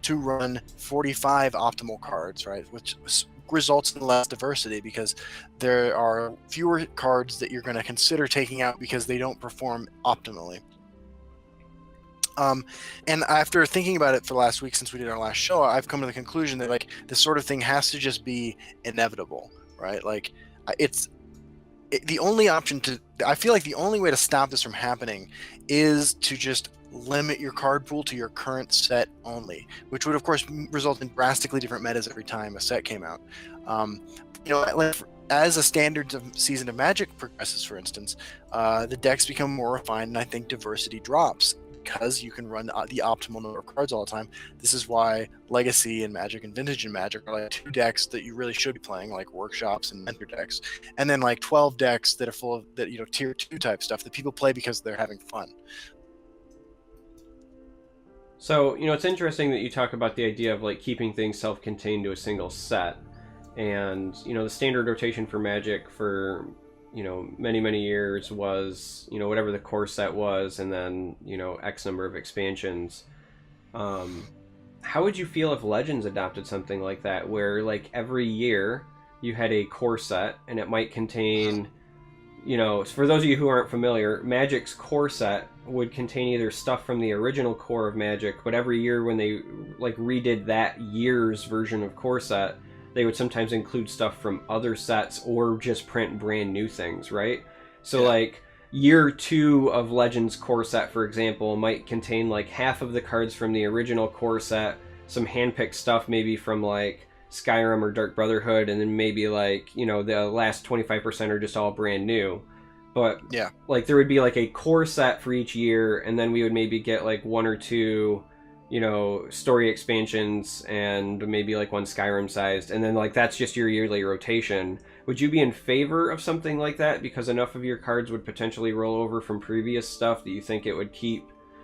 to run 45 optimal cards, right? Which results in less diversity because there are fewer cards that you're going to consider taking out because they don't perform optimally. And after thinking about it for the last week since we did our last show, I've come to the conclusion that like this sort of thing has to just be inevitable, right? Like the only option to, I feel like the only way to stop this from happening is to just limit your card pool to your current set only, which would of course result in drastically different metas every time a set came out. Um, like as a standards of Season of Magic progresses, for instance, the decks become more refined, and I think diversity drops because you can run the optimal number of cards all the time. This is why Legacy and Magic and Vintage and Magic are like two decks that you really should be playing, like workshops and mentor decks, and then like 12 decks that are full of that tier 2 type stuff that people play because they're having fun. So, it's interesting that you talk about the idea of like keeping things self-contained to a single set. And, the standard rotation for Magic for, many, many years was, whatever the core set was, and then, X number of expansions. Um, how would you feel if Legends adopted something like that, where like every year you had a core set and it might Mhm. contain, for those of you who aren't familiar, Magic's core set would contain either stuff from the original core of Magic, but every year when they like redid that year's version of core set, they would sometimes include stuff from other sets or just print brand new things, right? So Yeah. like year 2 of Legends core set, for example, might contain like half of the cards from the original core set, some handpicked stuff maybe from like Skyrim or Dark Brotherhood, and then maybe like, the last 25% are just all brand new. But Yeah. like there would be like a core set for each year, and then we would maybe get like one or two, story expansions and maybe like one Skyrim sized, and then like that's just your yearly rotation. Would you be in favor of something like that because enough of your cards would potentially roll over from previous stuff that you think it would keep?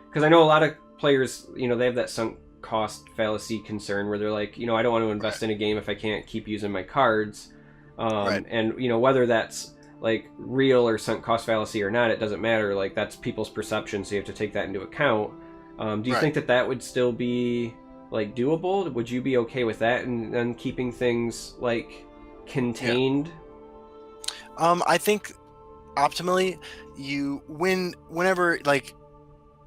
Because I know a lot of players, they have that sunk cost fallacy concern where they're like, I don't want to Right. invest in a game if I can't keep using my cards. Right. And whether that's like real or sunk cost fallacy or not, it doesn't matter. Like that's people's perception, so you have to take that into account. Do you Right. think that that would still be like doable? Would you be okay with that and keeping things like Yeah. contained? I think optimally, whenever like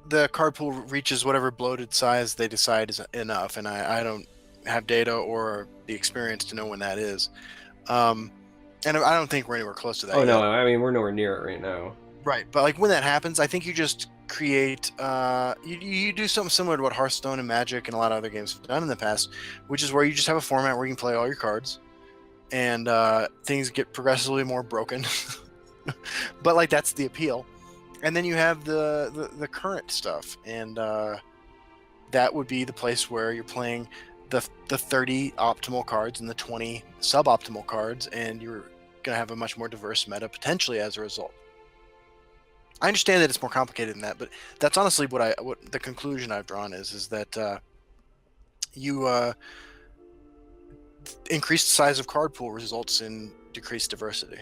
the card pool reaches whatever bloated size they decide is enough, and I don't have data or the experience to know when that is. Um, and I don't think we're anywhere close to Oh that no, yet. I mean we're nowhere near it right now. Right, but like when that happens, I think you just create you do something similar to what Hearthstone and Magic and a lot of other games have done in the past, which is where you just have a format where you can play all your cards, and things get progressively more broken. But like that's the appeal. And then you have the current stuff, and that would be the place where you're playing the 30 optimal cards and the 20 suboptimal cards, and you're going to have a much more diverse meta potentially as a result. I understand that it's more complicated than that, but that's honestly what the conclusion I've drawn is that you increased size of card pool results in decreased diversity.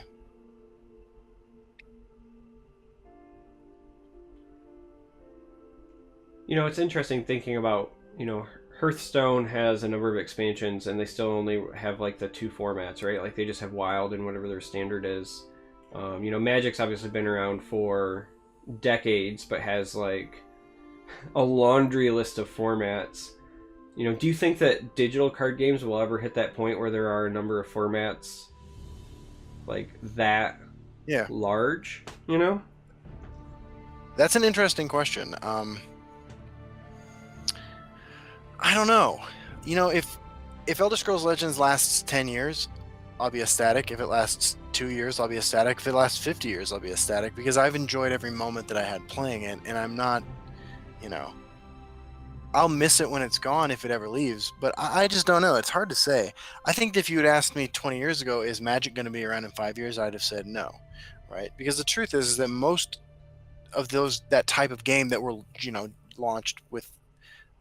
It's interesting thinking about, Hearthstone has a number of expansions and they still only have like the two formats, right? Like they just have Wild and whatever their standard is. Magic's obviously been around for decades, but has like a laundry list of formats. Do you think that digital card games will ever hit that point where there are a number of formats like that Yeah, large? that's an interesting question. I don't know. If Elder Scrolls Legends lasts 10 years, I'll be ecstatic. If it lasts 2 years, I'll be ecstatic. If it lasts 50 years, I'll be ecstatic because I've enjoyed every moment that I had playing it, and I'm not, you know, I'll miss it when it's gone if it ever leaves. But I just don't know. It's hard to say. I think if you had asked me 20 years ago, is Magic going to be around in 5 years, I'd have said no, right? Because the truth is that most of that type of game that were launched with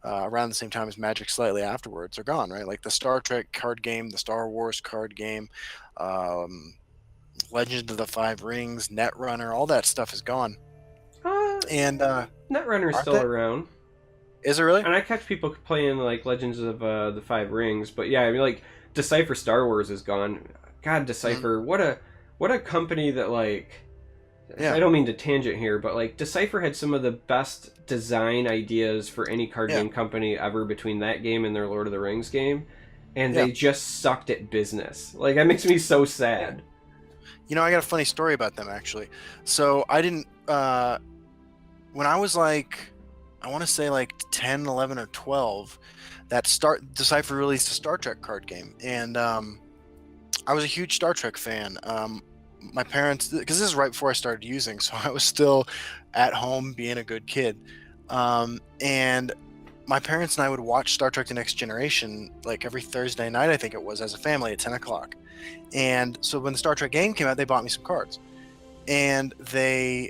around the same time as Magic, slightly afterwards, are gone, right? Like the Star Trek card game, the Star Wars card game, um, Legend of the Five Rings, Netrunner, all that stuff is gone. Uh, And Netrunner's aren't still they? around. Is it really? And I catch people playing like Legends of the Five Rings, but yeah, I mean like Decipher Star Wars is gone. God, Mhm. Decipher, what a company that like. I Yeah, don't mean to tangent here, but like Decipher had some of the best design ideas for any card yeah, game company ever between that game and their Lord of the Rings game, and yeah, they just sucked at business. Like that makes me so yeah. sad. I got a funny story about them actually. So I didn't when I was like, I want to say like 10, 11, or 12, that start Decipher released a Star Trek card game, and I was a huge Star Trek fan. My parents, because this is right before I started using, so I was still at home being a good kid. And my parents and I would watch Star Trek: The Next Generation like every Thursday night, I think it was, as a family at 10 o'clock. And so when the Star Trek game came out, they bought me some cards, and their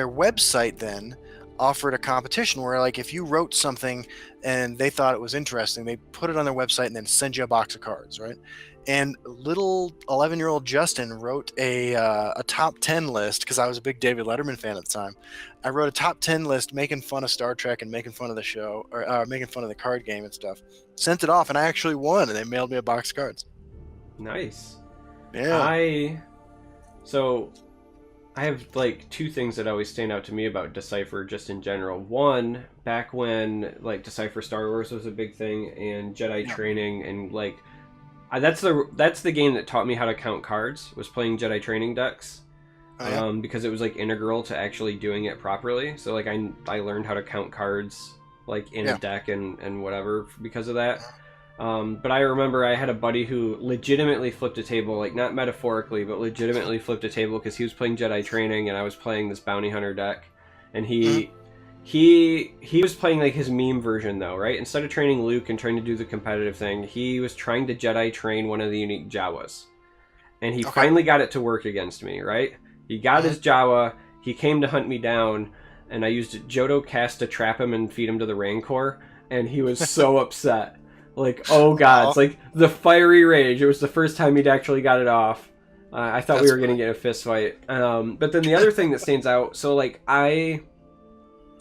website then offered a competition where, like, if you wrote something and they thought it was interesting, they put it on their website and then send you a box of cards, right? And little 11-year-old Justin wrote a top 10 list, because I was a big David Letterman fan at the time. I wrote a top 10 list making fun of Star Trek and making fun of the show, or making fun of the card game and stuff. Sent it off, and I actually won, and they mailed me a box of cards. Nice. Yeah. I so I have like two things that always stand out to me about Decipher just in general. One, back when like Decipher Star Wars was a big thing and Jedi Yeah. training and like that's the game that taught me how to count cards, was playing Jedi training decks. Oh, yeah. Because it was like integral to actually doing it properly. So like I learned how to count cards like in a Yeah. deck and whatever because of that. But I remember I had a buddy who legitimately flipped a table, like not metaphorically, but legitimately flipped a table because he was playing Jedi Training and I was playing this bounty hunter deck, and Mhm. he was playing like his meme version though, right? Instead of training Luke and trying to do the competitive thing, he was trying to Jedi train one of the unique Jawas, and he Okay. finally got it to work against me, right? He got Mhm. his Jawa, he came to hunt me down, and I used Jodo Cast to trap him and feed him to the Rancor, and he was so upset. Like, oh god, Wow. it's like the fiery rage. It was the first time he'd actually got it off. I thought we That's were going to funny. get a fist fight. But then the other thing that stands out, so like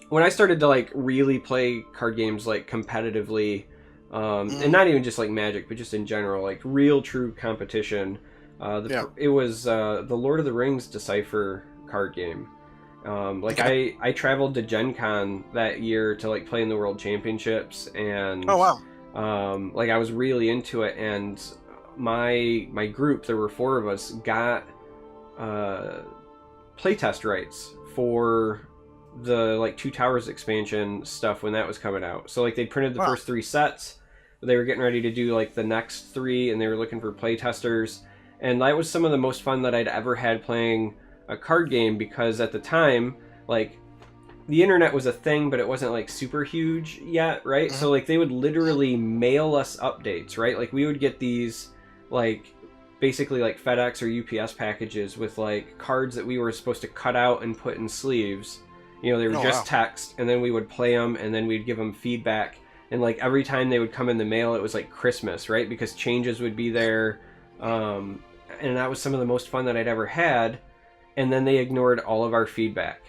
when I started to like really play card games like competitively, and Mhm. not even just like Magic, but just in general, like real true competition. Yeah. It was the Lord of the Rings Decipher card game. Like Okay. I traveled to Gen Con that year to like play in the World Championships, Oh, and wow. like I was really into it. And my group, there were four of us, got uh, playtest rights for the like Two Towers expansion stuff when that was coming out. So like they printed the Wow. first three sets, they were getting ready to do like the next three, and they were looking for playtesters. And that was some of the most fun that I'd ever had playing a card game, because at the time, like the internet was a thing, but it wasn't like super huge yet, right? Mhm. So like they would literally mail us updates, right? Like we would get these like basically like FedEx or UPS packages with like cards that we were supposed to cut out and put in sleeves. You know, they were Oh, just wow. text, and then we would play them, and then we'd give them feedback. And like every time they would come in the mail, it was like Christmas, right? Because changes would be there. Um, and that was some of the most fun that I'd ever had. And then they ignored all of our feedback.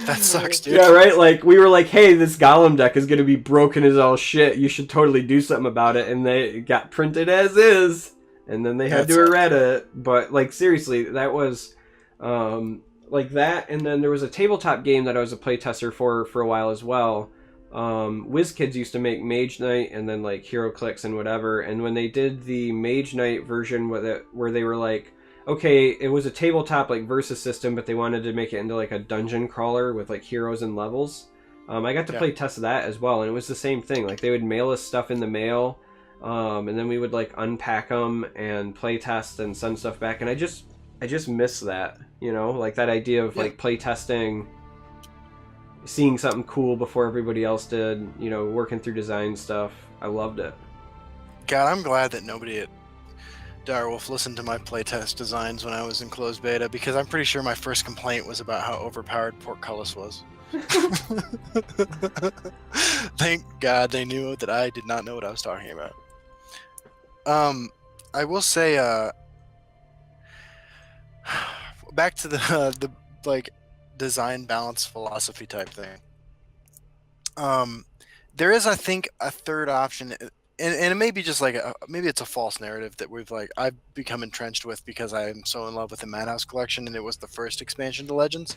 That sucks, dude. Yeah, right. Like we were like, "Hey, this Golem deck is gonna be broken as all shit. You should totally do something about it." And they got printed as is, and then they had That to sucks. errata it. But like seriously, that was like that. And then there was a tabletop game that I was a playtester for a while as well. WizKids used to make Mage Knight and then like Hero Clicks and whatever. And when they did the Mage Knight version where they were like, okay, it was a tabletop like versus system, but they wanted to make it into like a dungeon crawler with like heroes and levels. I got to Yeah. play test that as well, and it was the same thing. Like they would mail us stuff in the mail, and then we would like unpack them and play test and send stuff back. And I just miss that, like that idea of Yeah. like play testing, seeing something cool before everybody else did. Working through design stuff. I loved it. God, I'm glad that nobody at Direwolf listened to my playtest designs when I was in closed beta, because I'm pretty sure my first complaint was about how overpowered Portcullis was. Thank God they knew that I did not know what I was talking about. I will say, back to the like design balance philosophy type thing. There is, I think, a third option, and it may be just like maybe it's a false narrative that I've become entrenched with because I am so in love with the Madhouse collection, and it was the first expansion to Legends.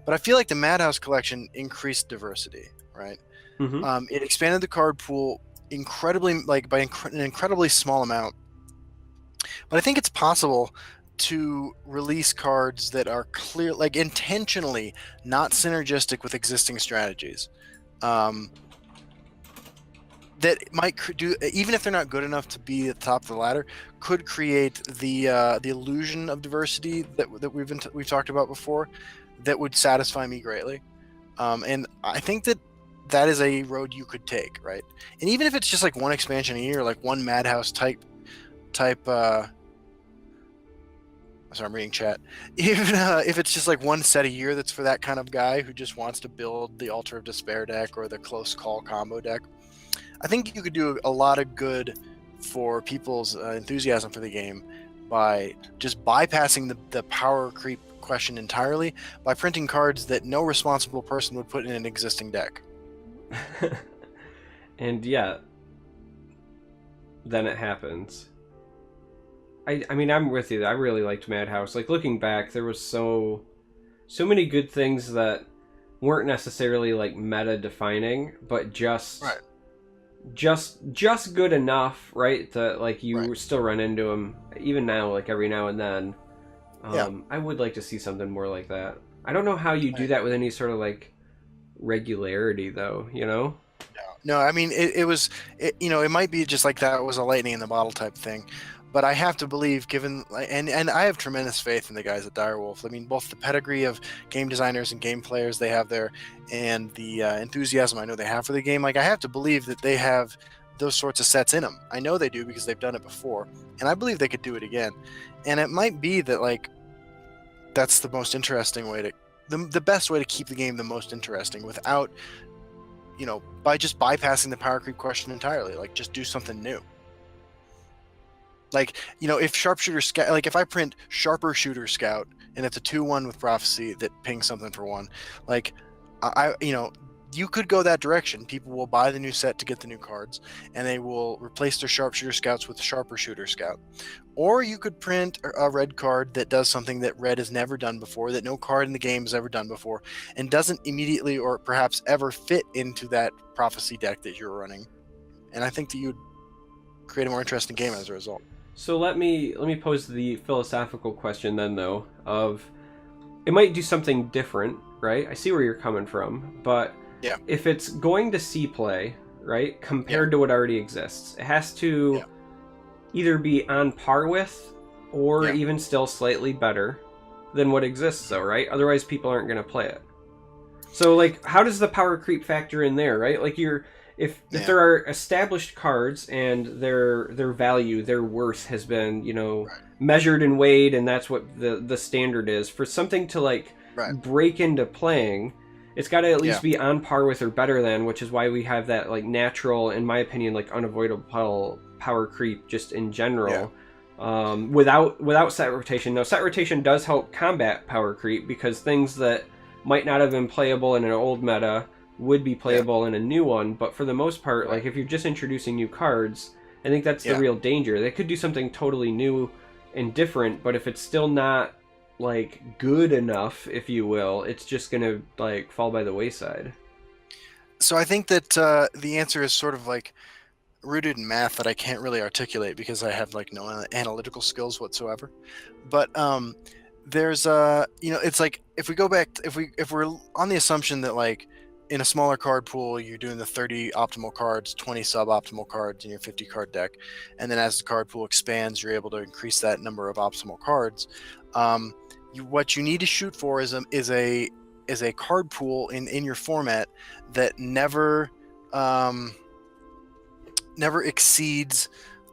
But I feel like the Madhouse collection increased diversity, right? Mm-hmm. It expanded the card pool incredibly, like by an incredibly small amount. But I think it's possible to release cards that are clear, like intentionally not synergistic with existing strategies. Um, that might do, even if they're not good enough to be at the top of the ladder, could create the illusion of diversity that we've talked about before, that would satisfy me greatly. And I think that is a road you could take, right? And even if it's just like one expansion a year, like one Madhouse type Sorry, I'm reading chat. Even if it's just like one set a year that's for that kind of guy who just wants to build the Altar of Despair deck or the Close Call combo deck, I think you could do a lot of good for people's enthusiasm for the game by just bypassing the power creep question entirely by printing cards that no responsible person would put in an existing deck. And yeah, then it happens. I mean, I'm with you. I really liked Madhouse. Like, looking back, there was so many good things that weren't necessarily like meta defining, but just Right. just good enough, right? That like you Right. still run into them even now, like every now and then. Yeah. I would like to see something more like that. I don't know how you do Right. that with any sort of like regularity, though. You know? No, I mean it was it might be just like that was a lightning in the bottle type thing, but I have to believe, given and I have tremendous faith in the guys at Direwolf. I mean, both the pedigree of game designers and game players they have there, and the enthusiasm I know they have for the game. Like, I have to believe that they have those sorts of sets in them. I know they do because they've done it before, and I believe they could do it again. And it might be that like that's the most interesting way to the best way to keep the game the most interesting without by just bypassing the power creep question entirely. Like, just do something new. Like, if Sharpshooter Scout, like if I print Sharper Shooter Scout and it's a 2/1 with Prophecy that pings something for 1, like, you could go that direction. People will buy the new set to get the new cards, and they will replace their Sharpshooter Scouts with Sharper Shooter Scout. Or you could print a red card that does something that red has never done before, that no card in the game has ever done before, and doesn't immediately or perhaps ever fit into that Prophecy deck that you're running. And I think that you'd create a more interesting game as a result. So let me pose the philosophical question then, though, of it might do something different, right? I see where you're coming from, but Yeah. if it's going to see play, right, compared to what already exists, it has to either be on par with or even still slightly better than what exists, though, right? Otherwise, people aren't going to play it. So, like, how does the power creep factor in there, right? Like, if there are established cards and their value, their worth has been, measured and weighed, and that's what the standard is for something to like break into playing, it's got to at least be on par with or better than, which is why we have that like natural, in my opinion, like unavoidable power creep just in general. Without set rotation. Now, set rotation does help combat power creep because things that might not have been playable in an old meta would be playable in a new one, but for the most part, like if you're just introducing new cards, I think that's the real danger. They could do something totally new and different, but if it's still not like good enough, if you will, it's just gonna like fall by the wayside. So I think that the answer is sort of like rooted in math that I can't really articulate because I have like no analytical skills whatsoever. But there's it's like if we go back, if we're on the assumption that like in a smaller card pool, you're doing the 30 optimal cards, 20 suboptimal cards in your 50 card deck. And then as the card pool expands, you're able to increase that number of optimal cards. What you need to shoot for is a card pool in your format that never exceeds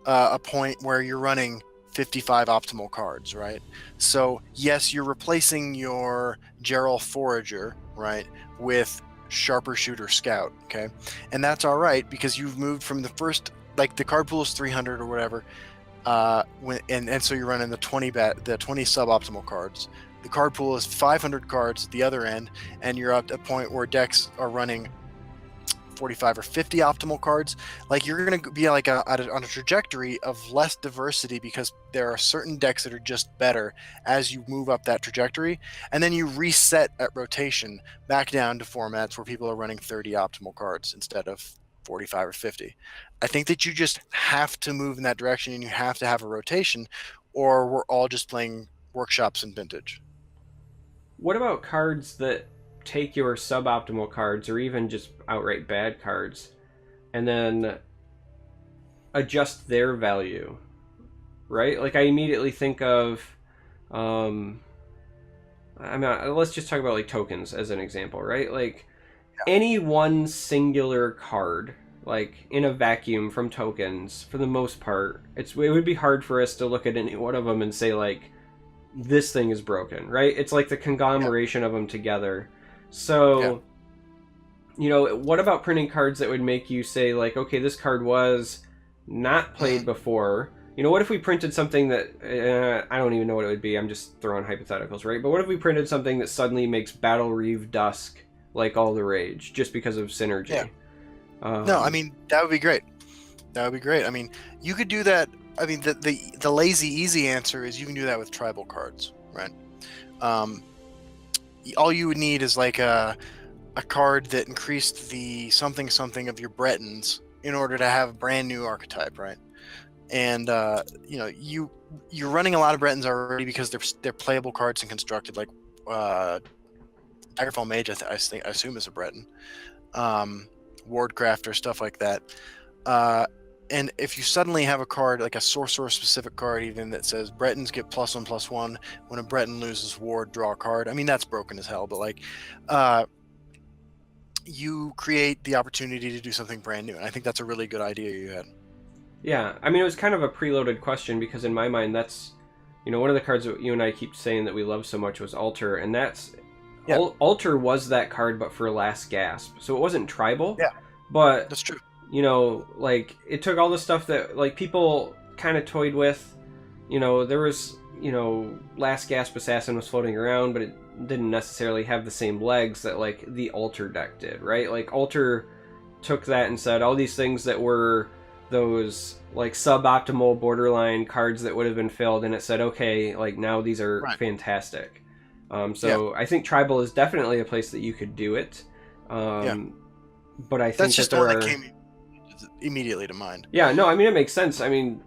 a point where you're running 55 optimal cards, right? So yes, you're replacing your Gerald Forager, right, with Sharper Shooter Scout, okay? And that's all right because you've moved from the first, like the card pool is 300 or whatever, and so you're running the 20 suboptimal cards. The card pool is 500 cards at the other end, and you're up to a point where decks are running 45 or 50 optimal cards. Like, you're going to be like on a trajectory of less diversity because there are certain decks that are just better as you move up that trajectory, and then you reset at rotation back down to formats where people are running 30 optimal cards instead of 45 or 50. I think that you just have to move in that direction, and you have to have a rotation, or we're all just playing workshops and vintage. What about cards that take your suboptimal cards or even just outright bad cards and then adjust their value, right? Like, I immediately think of let's just talk about like tokens as an example, right? Like any one singular card, like in a vacuum from tokens, for the most part, it would be hard for us to look at any one of them and say like, this thing is broken, right? It's like the Yeah. conglomeration of them together. Yeah. So, what about printing cards that would make you say, like, okay, this card was not played Mhm. before? What if we printed something that, I don't even know what it would be. I'm just throwing hypotheticals, right? But what if we printed something that suddenly makes Battle Reeve Dusk like all the rage just because of Yeah. synergy? No, I Um, mean that would be great. That would be great. I mean, you could do that. I mean, the lazy easy answer is you can do that with tribal cards, right? Um, all you would need is like a card that increased the something something of your Bretons in order to have a brand new archetype, right? And you're running a lot of Bretons already because they're playable cards and constructed like uh, Daggerfall Mage. I assume is a Breton, Wardcrafter, stuff like that. Uh, and if you suddenly have a card like a sorcerer specific card, even that says Bretons get +1/+1 when a Breton loses ward, draw a card. I mean that's broken as hell, but like. You create the opportunity to do something brand new. And I think that's a really good idea you had. yeah, I mean, it was kind of a preloaded question because in my mind, that's, one of the cards that you and I keep saying that we love so much was Altar, and that's Yeah, Altar was that card, but for Last Gasp. So it wasn't tribal, yeah, but that's true. like it took all the stuff that like people kind of toyed with. There was Last Gasp Assassin was floating around, but it didn't necessarily have the same legs that like the Altar deck did, right? Like Altar took that and said all these things that were those like suboptimal borderline cards that would have been filled, and it said, okay, like now these are Right. fantastic. Yeah, So I think tribal is definitely a place that you could do it. yeah. But I That's think that just the there one that are, came immediately to mind. yeah, no, I mean it makes sense. I mean,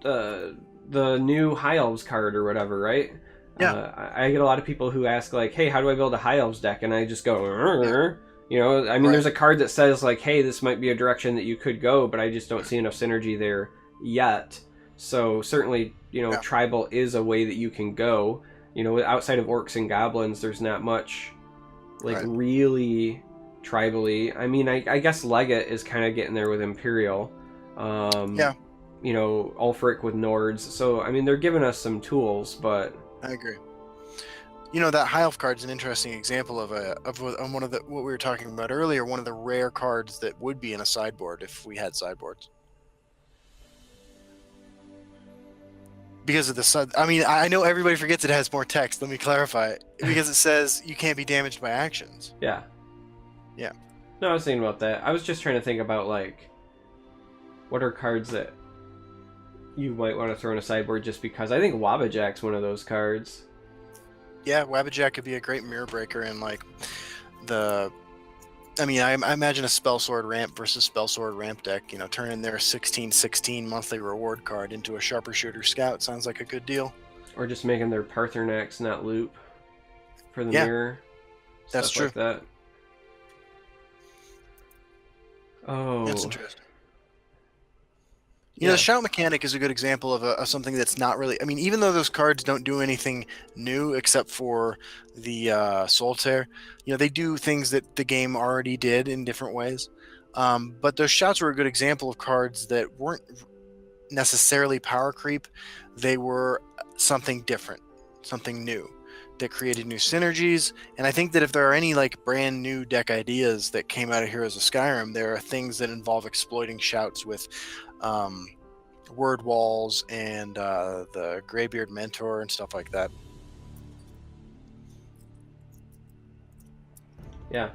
the new High Elves card or whatever, right? Yeah, I get a lot of people who ask like, "Hey, how do I build a High Elves deck?" And I just go, yeah, I mean, right. there's a card that says like, "Hey, this might be a direction that you could go," but I just don't see enough synergy there yet. So certainly, Yeah, tribal is a way that you can go. Outside of orcs and goblins, there's not much like right. really tribally. I mean, I guess Legate is kind of getting there with Imperial. Um, Yeah, Ulfric with Nords. So I mean, they're giving us some tools, but I agree. You know that High Elf card is an interesting example of one of the what we were talking about earlier. One of the rare cards that would be in a sideboard if we had sideboards. Because of the sud. I mean, I know everybody forgets it has more text. Let me clarify. Because it says you can't be damaged by actions. yeah. Yeah. No, I was thinking about that. I was just trying to think about like what are cards that you might want to throw in a sideboard just because I think Wabbajack's one of those cards. Yeah, Wabbajack could be a great mirror breaker in like the. I mean, I imagine a Spellsword Ramp versus Spellsword Ramp deck. Turning their 16/16 monthly reward card into a Sharper Shooter Scout sounds like a good deal. Or just making their Parthenax not loop for the Yeah, mirror. that's Stuff true. like that. That's Oh, interesting. The yeah. shout mechanic is a good example of something that's not really. I mean, even though those cards don't do anything new except for the Soul Tear, they do things that the game already did in different ways. But those shouts were a good example of cards that weren't necessarily power creep. They were something different, something new that created new synergies. And I think that if there are any like brand new deck ideas that came out of Heroes of Skyrim, there are things that involve exploiting shouts with um, word walls and the Greybeard Mentor and stuff like that. Yeah.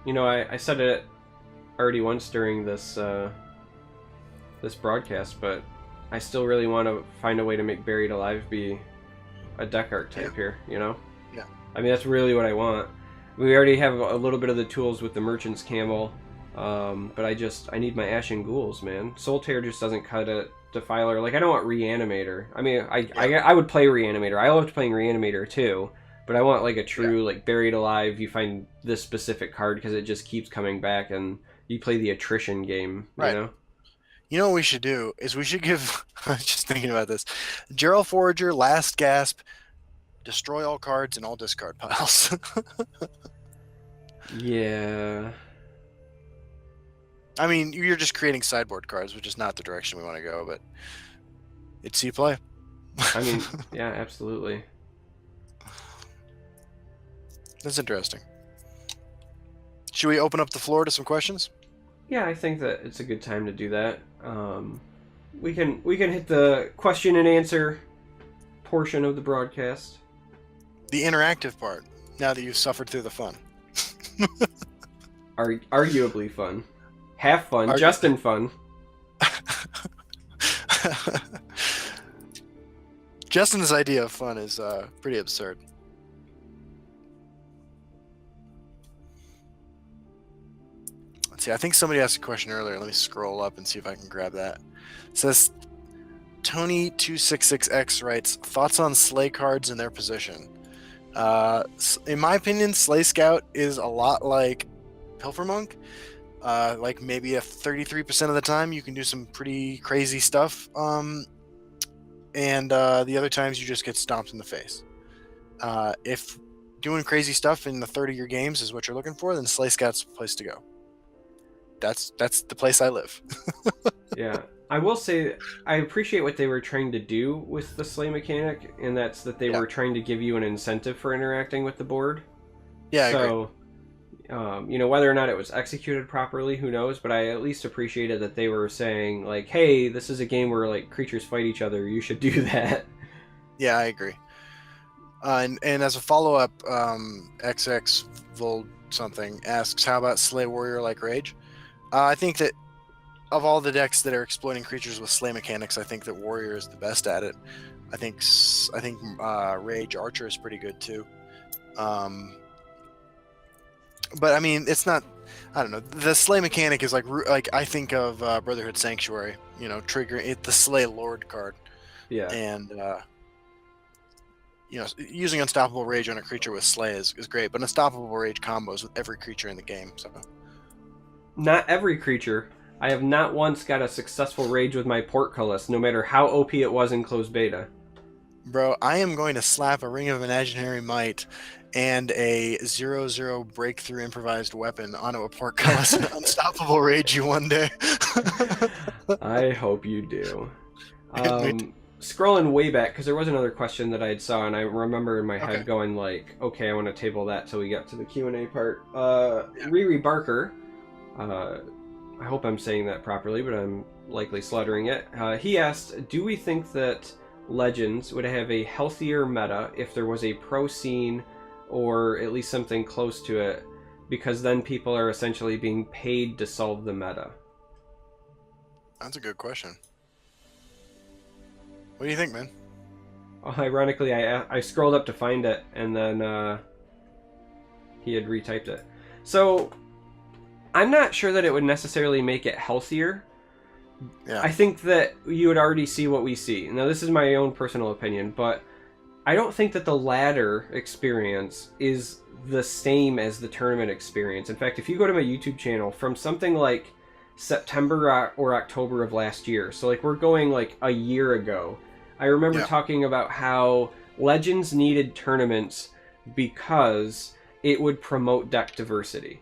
I said it already once during this broadcast, but I still really want to find a way to make Buried Alive be a deck Yeah, archetype here, you know? yeah, I mean, that's really what I want. We already have a little bit of the tools with the Merchant's Camel, but I need my Ashen Ghouls, man. Soul Tear just doesn't cut it. Defiler, like, I don't want Reanimator. I mean, yeah, I would play Reanimator. I loved playing Reanimator too, but I want like a yeah. true, like, Buried Alive, you find this specific card because it just keeps coming back and you play the attrition game, you Right. know? You know what we should do is we should give. I was just thinking about this. Gerald Forager, Last Gasp, destroy all cards and all discard piles. Yeah. I mean, you're just creating sideboard cards, which is not the direction we want to go, but it's see play. I mean, yeah, absolutely. That's interesting. Should we open up the floor to some questions? Yeah, I think that it's a good time to do that. We can hit the question and answer portion of the broadcast. The interactive part, now that you've suffered through the fun. Arguably fun, half fun, Arguably. Justin fun. Justin's idea of fun is pretty absurd. Let's see. I think somebody asked a question earlier. Let me scroll up and see if I can grab that. It says Tony266X writes, thoughts on sleigh cards and their position. In my opinion, Sleigh Scout is a lot like Pilfer Monk. Like maybe a 33% of the time you can do some pretty crazy stuff. And the other times you just get stomped in the face. If doing crazy stuff in the 30 of your games is what you're looking for, then Sleigh Scout's the place to go. That's the place I live. Yeah. I will say I appreciate what they were trying to do with the sleigh mechanic, and that's that they Yeah. were trying to give you an incentive for interacting with the board. Yeah, I agree. So, whether or not it was executed properly, who knows? But I at least appreciated that they were saying like, "Hey, this is a game where like creatures fight each other. You should do that." Yeah, I agree. And as a follow up, XX Vold something asks, how about Slay Warrior like Rage? I think that of all the decks that are exploiting creatures with Slay mechanics, I think that Warrior is the best at it. I think Rage Archer is pretty good too. But I mean, it's not. I don't know. The Slay mechanic is like I think of Brotherhood Sanctuary. Trigger it the Slay Lord card, Yeah. and using Unstoppable Rage on a creature with Slay is great. But Unstoppable Rage combos with every creature in the game. So Not every creature. I have not once got a successful rage with my Portcullis, no matter how OP it was in closed beta. bro, I am going to slap a Ring of Imaginary Might and a 0/0 breakthrough improvised weapon onto a Portcullis and Unstoppable Rage you one day. I hope you do. Me too. Scrolling way back, because there was another question that I had saw, and I remember in my head Okay. going like, okay, I want to table that till we get to the Q&A part. Yeah. Riri Barker, I hope I'm saying that properly, but I'm likely slaughtering it. He asked, do we think that Legends would have a healthier meta if there was a pro scene, or at least something close to it, because then people are essentially being paid to solve the meta? That's a good question. What do you think, man? Ironically, I scrolled up to find it, and then he had retyped it. So I'm not sure that it would necessarily make it healthier. Yeah. I think that you would already see what we see. Now, this is my own personal opinion, but I don't think that the ladder experience is the same as the tournament experience. In fact, if you go to my YouTube channel from something like September or October of last year, so like we're going like a year ago, I remember Yeah. talking about how Legends needed tournaments because it would promote deck diversity.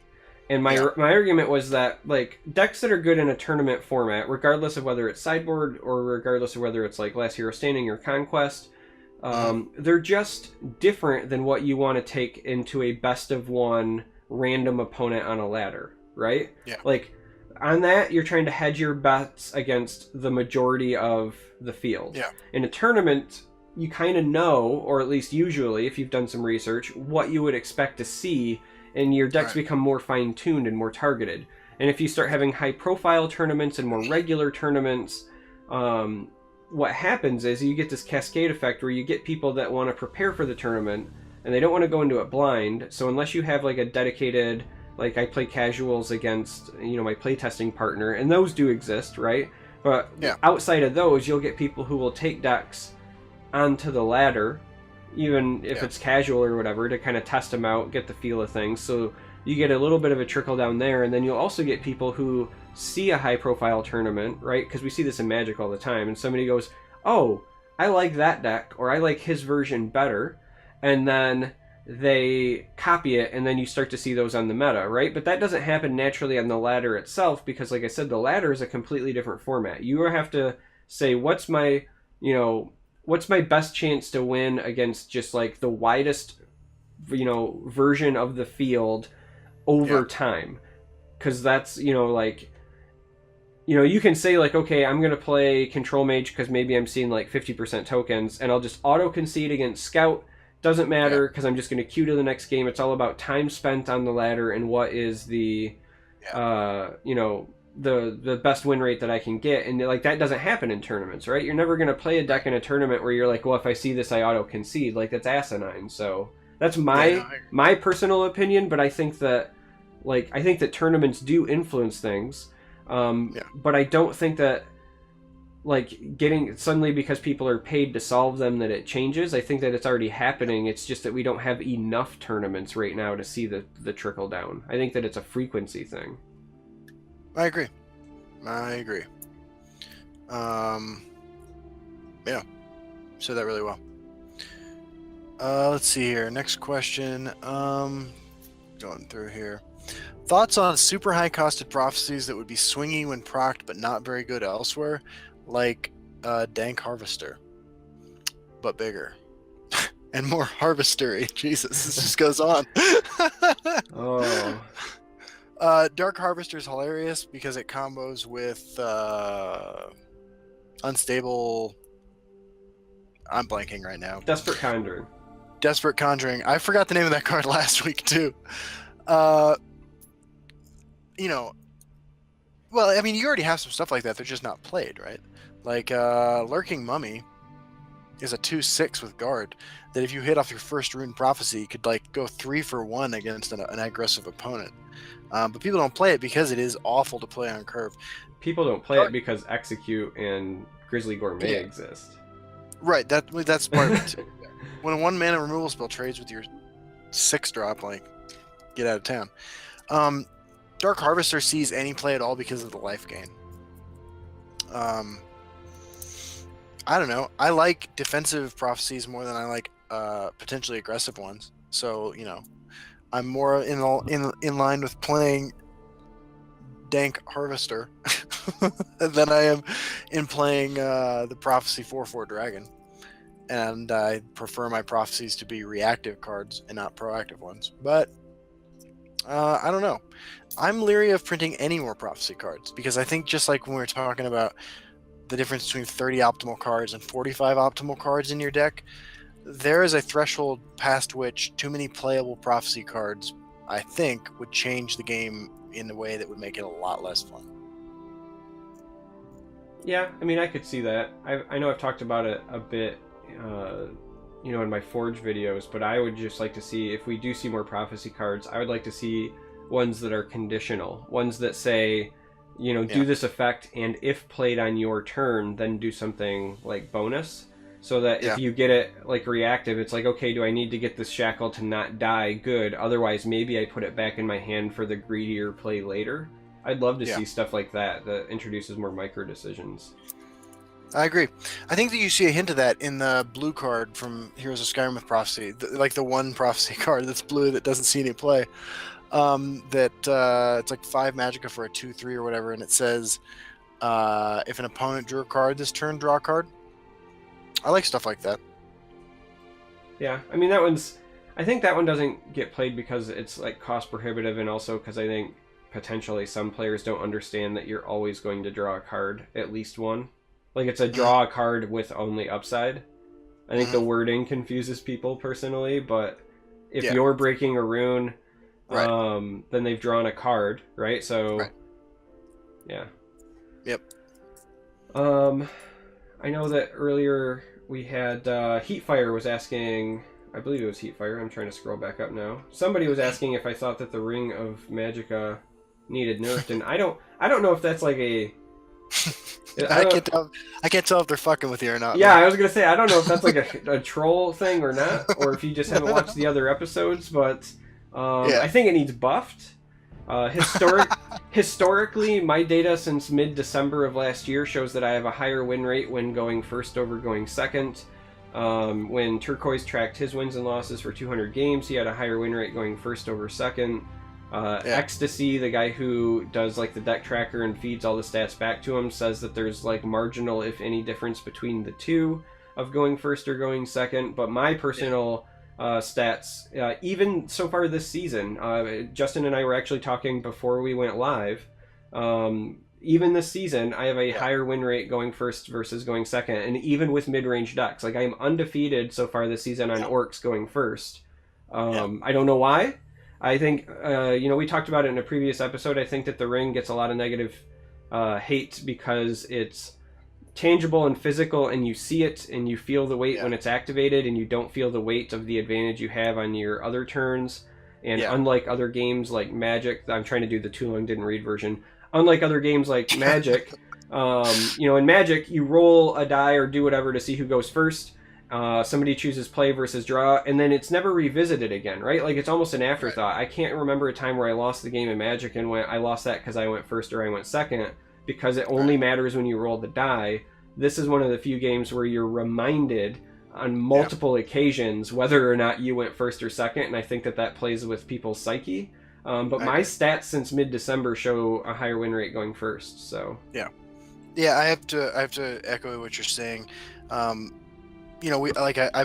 And my Yeah. my argument was that like decks that are good in a tournament format, regardless of whether it's sideboard or regardless of whether it's like Last Hero Standing or Conquest, they're just different than what you want to take into a best of one random opponent on a ladder, right? Yeah. Like on that, you're trying to hedge your bets against the majority of the field. Yeah. In a tournament, you kind of know, or at least usually, if you've done some research, what you would expect to see, and your decks Right. become more fine-tuned and more targeted. And if you start having high-profile tournaments and more regular tournaments, what happens is you get this cascade effect where you get people that want to prepare for the tournament, and they don't want to go into it blind. So unless you have like a dedicated, like I play casuals against, my playtesting partner, and those do exist, right? But Yeah. outside of those, you'll get people who will take decks onto the ladder, even if Yeah. it's casual or whatever, to kind of test them out, get the feel of things. So you get a little bit of a trickle down there, and then you'll also get people who see a high profile tournament, right? Because we see this in Magic all the time, and somebody goes, oh, I like that deck, or I like his version better, and then they copy it, and then you start to see those on the meta, right? But that doesn't happen naturally on the ladder itself, because like I said, the ladder is a completely different format. You have to say, what's my what's my best chance to win against just like the widest, version of the field Yeah. over time? Because that's, like, you can say like, okay, I'm gonna play control mage because maybe I'm seeing like 50% tokens, and I'll just auto concede against scout. Doesn't Yeah. matter because I'm just gonna queue to the next game. It's all about time spent on the ladder and what is the, Yeah. the best win rate that I can get, and like that doesn't happen in tournaments, right? You're never gonna play a deck in a tournament where you're like, well, if I see this, I auto concede. Like that's asinine. So that's Yeah. No, my personal opinion, but I think that tournaments do influence things. yeah. But I don't think that like getting suddenly because people are paid to solve them that it changes. I think that it's already happening. It's just that we don't have enough tournaments right now to see the trickle down. I think that it's a frequency thing. I agree. I agree. Yeah. Said that really well. Let's see here. Next question. Going through here. Thoughts on super high costed prophecies that would be swingy when procced but not very good elsewhere, like Dank Harvester, but bigger and more harvestery. Jesus, this just goes on. Oh, Dark Harvester is hilarious because it combos with unstable. I'm blanking right now. Desperate Conjuring. Desperate Conjuring. I forgot the name of that card last week too. Well, I mean, you already have some stuff like that. They're just not played, right? Like Lurking Mummy is a 2/6 with guard that if you hit off your first rune prophecy, you could like go 3 for 1 against an aggressive opponent. But people don't play it because it is awful to play on curve. People don't play it because Execute and Grizzly Gourmet exist. Right. That's part of it too. When a 1-mana removal spell trades with your 6-drop, like, get out of town. Dark Harvester sees any play at all because of the life gain. I don't know. I like defensive prophecies more than I like potentially aggressive ones. So I'm more in line with playing Dank Harvester than I am in playing the Prophecy 4/4 Dragon. And I prefer my prophecies to be reactive cards and not proactive ones. But I don't know. I'm leery of printing any more prophecy cards because I think just like when we were talking about the difference between 30 optimal cards and 45 optimal cards in your deck, there is a threshold past which too many playable prophecy cards, I think, would change the game in a way that would make it a lot less fun. Yeah, I mean, I could see that. I know I've talked about it a bit, in my Forge videos, but I would just like to see, if we do see more prophecy cards, I would like to see ones that are conditional, ones that say, do this effect, and if played on your turn, then do something like bonus, so that if you get it like reactive, it's like, okay, do I need to get this shackle to not die? Good. Otherwise, maybe I put it back in my hand for the greedier play later. I'd love to see stuff like that introduces more micro decisions. I agree. I think that you see a hint of that in the blue card from Heroes of Skyrim with Prophecy, like the one prophecy card that's blue that doesn't see any play. It's like 5 magicka for a 2/3 or whatever, and it says if an opponent drew a card this turn, draw a card. I like stuff like that. Yeah, I mean I think that one doesn't get played because it's like cost prohibitive, and also because I think potentially some players don't understand that you're always going to draw a card, at least one. Like it's a draw a card with only upside. I think the wording confuses people personally, but if you're breaking a rune, then they've drawn a card, right? So, yeah. Yep. I know that earlier we had Heatfire was asking, I believe it was Heatfire, I'm trying to scroll back up now. Somebody was asking if I thought that the Ring of Magicka needed nerfed, and I don't know if that's like a... I can't tell if they're fucking with you or not. Yeah, man. I was gonna say, I don't know if that's like a troll thing or not, or if you just haven't watched the other episodes, but I think it needs buffed. Historically, my data since mid-December of last year shows that I have a higher win rate when going first over going second. When Turquoise tracked his wins and losses for 200 games, he had a higher win rate going first over second. Ecstasy, the guy who does like the deck tracker and feeds all the stats back to him, says that there's like marginal, if any, difference between the two. of going first or going second, but my personal stats, even so far this season, Justin and I were actually talking before we went live. Even this season, I have a higher win rate going first versus going second, and even with mid-range decks, like I am undefeated so far this season on orcs going first. I don't know why. I think we talked about it in a previous episode. I think that the ring gets a lot of negative hate because it's tangible and physical, and you see it and you feel the weight when it's activated, and you don't feel the weight of the advantage you have on your other turns. And unlike other games like Magic, I'm trying to do the too long didn't read version. Unlike other games like Magic, in Magic, you roll a die or do whatever to see who goes first. Somebody chooses play versus draw, and then it's never revisited again, right? Like, it's almost an afterthought. I can't remember a time where I lost the game in Magic and I lost that because I went first or I went second, because it only matters when you roll the die. This is one of the few games where you're reminded on multiple occasions whether or not you went first or second, and I think that plays with people's psyche. But my stats since mid-December show a higher win rate going first. So I have to echo what you're saying. I've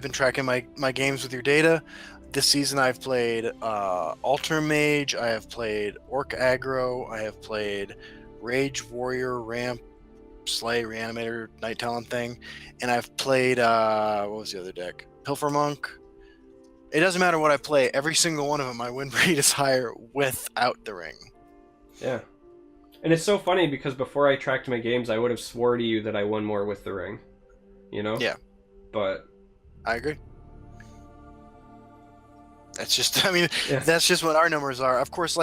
been tracking my games with your data. This season I've played Alter Mage, I have played Orc Aggro, I have played Rage Warrior, Ramp, Slay, Reanimator, Night Talon thing, and I've played what was the other deck? Pilfer Monk. It doesn't matter what I play, every single one of them my win rate is higher without the ring. Yeah. And it's so funny because before I tracked my games, I would have swore to you that I won more with the ring. Yeah. But I agree. That's just, that's just what our numbers are. Of course,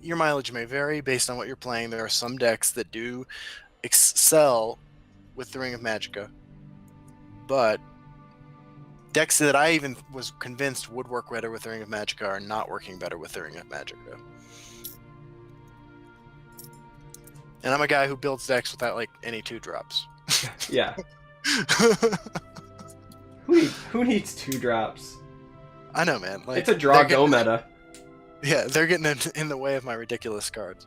your mileage may vary based on what you're playing. There are some decks that do excel with the Ring of Magicka, but decks that I even was convinced would work better with the Ring of Magicka are not working better with the Ring of Magicka. And I'm a guy who builds decks without any 2-drops. Yeah. Who needs 2-drops? I know, man. It's a draw-go meta. Yeah, they're getting in the way of my ridiculous cards.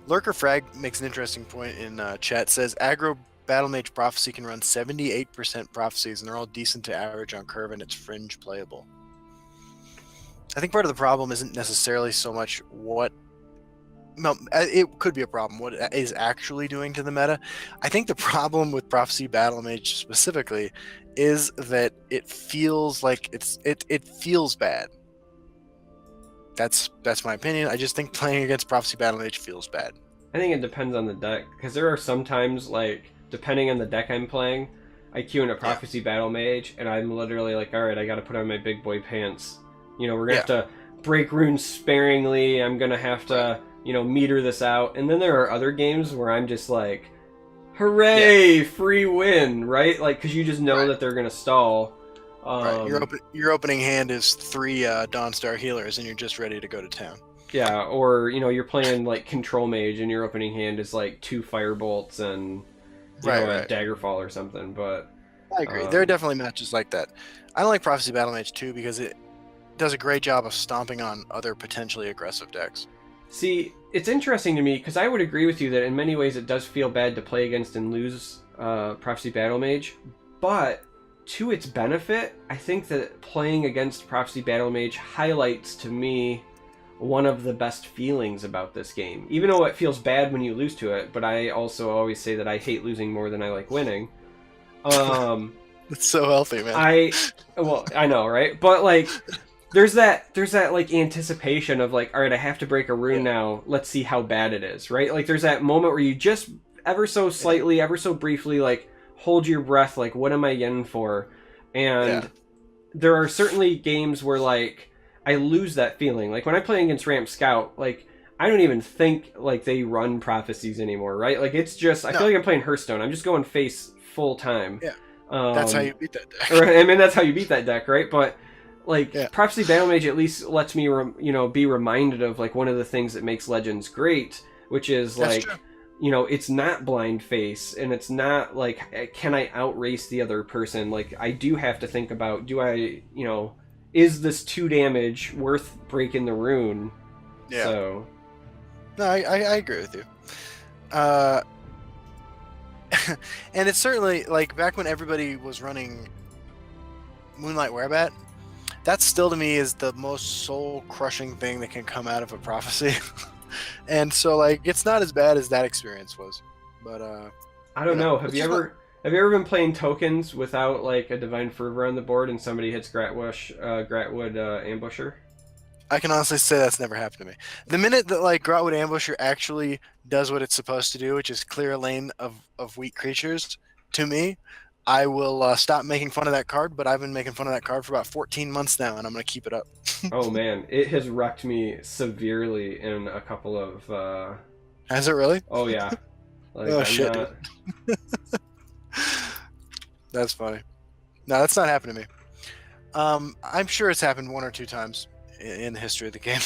Lurker Frag makes an interesting point in chat. Says aggro Battle Mage Prophecy can run 78% prophecies, and they're all decent to average on curve, and it's fringe playable. I think part of the problem isn't necessarily so much what... No, it could be a problem, what it is actually doing to the meta. I think the problem with Prophecy Battle Mage specifically is that it feels like it feels bad. That's my opinion. I just think playing against Prophecy Battle Mage feels bad. I think it depends on the deck, because there are some times, depending on the deck I'm playing, I queue in a Prophecy Battle Mage, and I'm literally like, alright, I gotta put on my big boy pants. We're gonna have to break runes sparingly, I'm gonna have to, meter this out. And then there are other games where I'm just like, hooray, free win, right? Because you just know that they're gonna stall. Your opening hand is 3 Dawnstar healers, and you're just ready to go to town. Yeah, or you're playing Control Mage, and your opening hand is 2 Firebolts and a Daggerfall or something. But I agree. There are definitely matches like that. I don't like Prophecy Battle Mage too because it does a great job of stomping on other potentially aggressive decks. See, it's interesting to me because I would agree with you that in many ways it does feel bad to play against and lose Prophecy Battle Mage, but to its benefit, I think that playing against Prophecy Battle Mage highlights to me one of the best feelings about this game. Even though it feels bad when you lose to it, but I also always say that I hate losing more than I like winning. It's so healthy, man. I know, right? But there's that anticipation of all right, I have to break a rune now. Let's see how bad it is, right? There's that moment where you just ever so slightly, ever so briefly, hold your breath. What am I in for? And there are certainly games where I lose that feeling. When I'm playing against Ramp Scout, I don't even think they run prophecies anymore, right? It's just I feel like I'm playing Hearthstone. I'm just going face full time. Yeah. That's how you beat that deck. Right? That's how you beat that deck, right? But Prophecy Battle Mage at least lets me be reminded of one of the things that makes Legends great, which is it's not blind face, and it's not can I outrace the other person? I do have to think about, do I is this 2 damage worth breaking the rune? Yeah. So no, I agree with you. And it's certainly like back when everybody was running Moonlight Werebat. That still to me is the most soul crushing thing that can come out of a prophecy. And so like it's not as bad as that experience was, but I don't you know, know. it's just fun. Have you ever been playing tokens without like a Divine Fervor on the board and somebody hits Gratwood Ambusher? I can honestly say that's never happened to me. The minute that like Grotwood Ambusher actually does what it's supposed to do, which is clear a lane of weak creatures, to me, I will stop making fun of that card. But I've been making fun of that card for about 14 months now, and I'm gonna keep it up. Oh man, it has wrecked me severely in a couple of. Has it really? Oh yeah, like Oh I'm shit, dude. not. That's funny. No, that's not happened to me. I'm sure it's happened one or two times in the history of the game.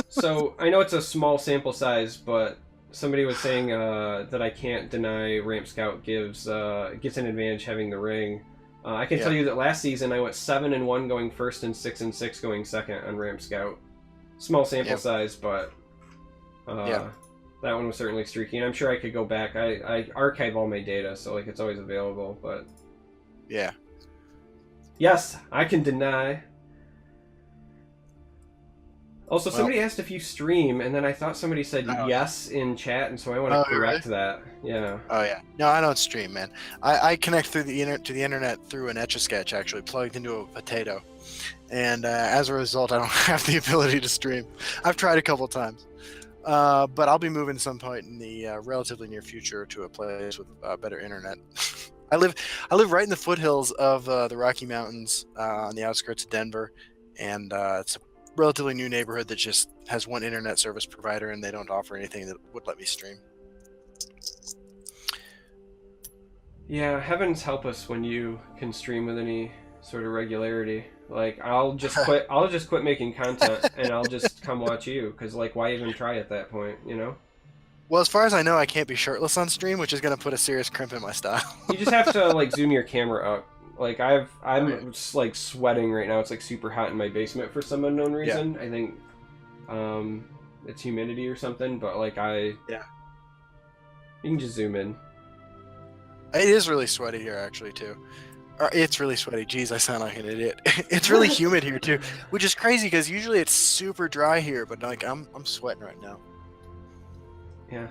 So I know it's a small sample size, but somebody was saying that I can't deny Ramp Scout gets an advantage having the ring. I can tell Yeah. you that last season I went 7-1 going first and 6-6 going second on Ramp Scout. Small sample Yep. size, but Yeah. that one was certainly streaky. And I'm sure I could go back. I archive all my data, so like it's always available. But Yeah. yes, I can deny. Also, Well, somebody asked if you stream, and then I thought somebody said oh, yes in chat, and so I want to oh, correct really? that. Yeah. Oh yeah. No, I don't stream, man. I connect through to the internet through an Etch a Sketch, actually plugged into a potato, and as a result, I don't have the ability to stream. I've tried a couple times, but I'll be moving at some point in the relatively near future to a place with better internet. I live right in the foothills of the Rocky Mountains on the outskirts of Denver, and it's a relatively new neighborhood that just has one internet service provider, and they don't offer anything that would let me stream. Yeah, heavens help us when you can stream with any sort of regularity. Like I'll just quit. I'll just quit making content, and I'll just come watch you. Cause like, why even try at that point? You know. Well, as far as I know, I can't be shirtless on stream, which is going to put a serious crimp in my style. You just have to like zoom your camera up. Like I'm Oh, yeah. just like sweating right now. It's like super hot in my basement for some unknown Yeah. reason. I think it's humidity or something. But like Yeah. you can just zoom in. It is really sweaty here, actually, too. Or it's really sweaty. Jeez, I sound like an idiot. It's really humid here too, which is crazy because usually it's super dry here, but like I'm sweating right now. Yeah.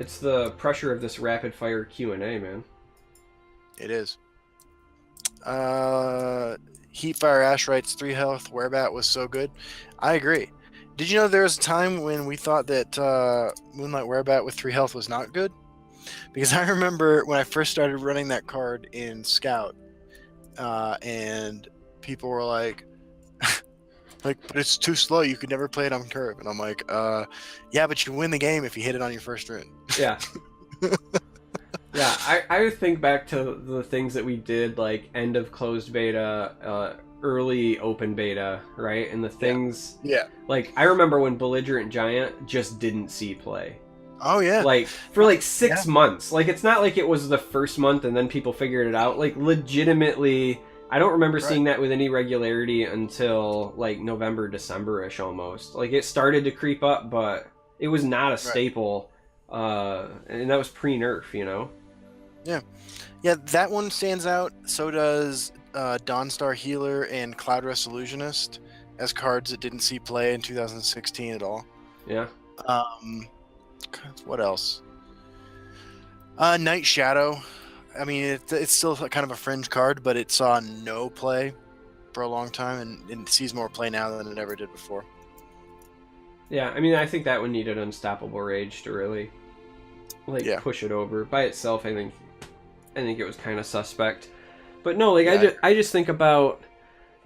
It's the pressure of this rapid fire Q&A, man. It is. Heatfire Ash writes 3 health Werebat was so good. I agree. Did you know there was a time when we thought that Moonlight Werebat with 3 health was not good? Because I remember when I first started running that card in Scout, and people were like, but it's too slow. You could never play it on curve. And I'm like, yeah, but you win the game if you hit it on your first run. Yeah. Yeah, I think back to the things that we did, like end of closed beta, early open beta, right? And the things, Yeah. like, I remember when Belligerent Giant just didn't see play. Oh, yeah. Like, for like 6 months. Like, it's not like it was the first month and then people figured it out. Like, legitimately, I don't remember seeing that with any regularity until, like, November, December-ish almost. Like, it started to creep up, but it was not a staple. And that was pre-nerf, you know? Yeah. Yeah, that one stands out. So does Dawnstar Healer and Cloud Illusionist as cards that didn't see play in 2016 at all. Yeah. What else? Night Shadow. I mean, it's still kind of a fringe card, but it saw no play for a long time, and it sees more play now than it ever did before. Yeah, I mean, I think that one needed Unstoppable Rage to really, like, push it over. By itself, I think it was kind of suspect. But no, like, I just think about,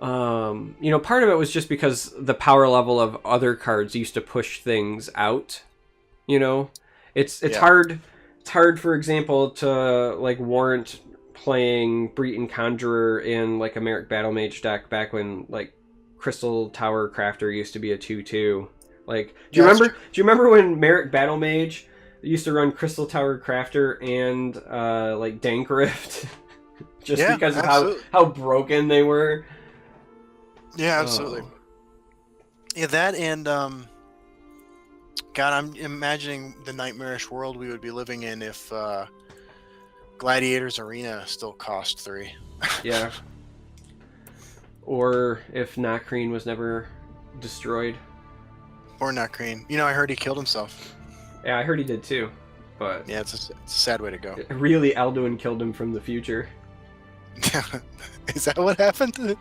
you know, part of it was just because the power level of other cards used to push things out. You know, it's hard. It's hard, for example, to like warrant playing Breton Conjurer in like a Merrick Battle Mage deck back when like Crystal Tower Crafter used to be a 2/2. Like, do you remember when Merrick Battle Mage used to run Crystal Tower Crafter and like Dank Rift just because of how broken they were? Yeah, absolutely. Yeah, that and God, I'm imagining the nightmarish world we would be living in if Gladiators Arena still cost 3. Yeah. Or if Nakreen was never destroyed. Or not Green. You know, I heard he killed himself. Yeah, I heard he did too. But Yeah, it's a sad way to go. really, Alduin killed him from the future. Is that what happened?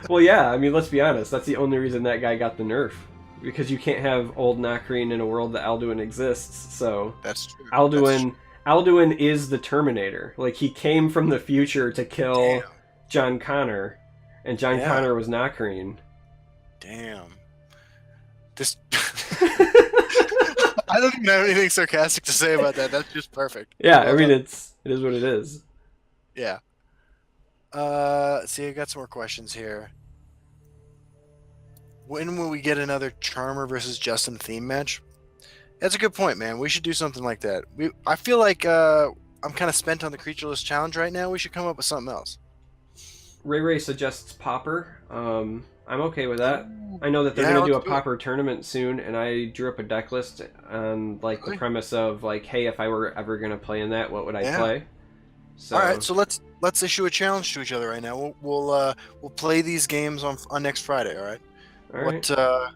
Well, yeah, I mean, let's be honest. That's the only reason that guy got the nerf. Because you can't have old Nakreen in a world that Alduin exists. So That's true. Alduin is the Terminator. Like, he came from the future to kill Damn. John Connor, and John Yeah. Connor was Nakreen. Damn. This. I don't even have anything sarcastic to say about that. That's just perfect. Yeah, I Well mean, done. it is what it is. Yeah. See, I got some more questions here. When will we get another Charmer versus Justin theme match? That's a good point, man. We should do something like that. I feel like I'm kind of spent on the Creatureless Challenge right now. We should come up with something else. Ray suggests Popper. I'm okay with that. I know that they're Yeah, going to do a let's do it. Popper tournament soon, and I drew up a deck list on like the Really? premise of like, hey, if I were ever going to play in that, what would I Yeah. play? So, All right, so let's issue a challenge to each other right now. We'll play these games on next Friday. All right. all right.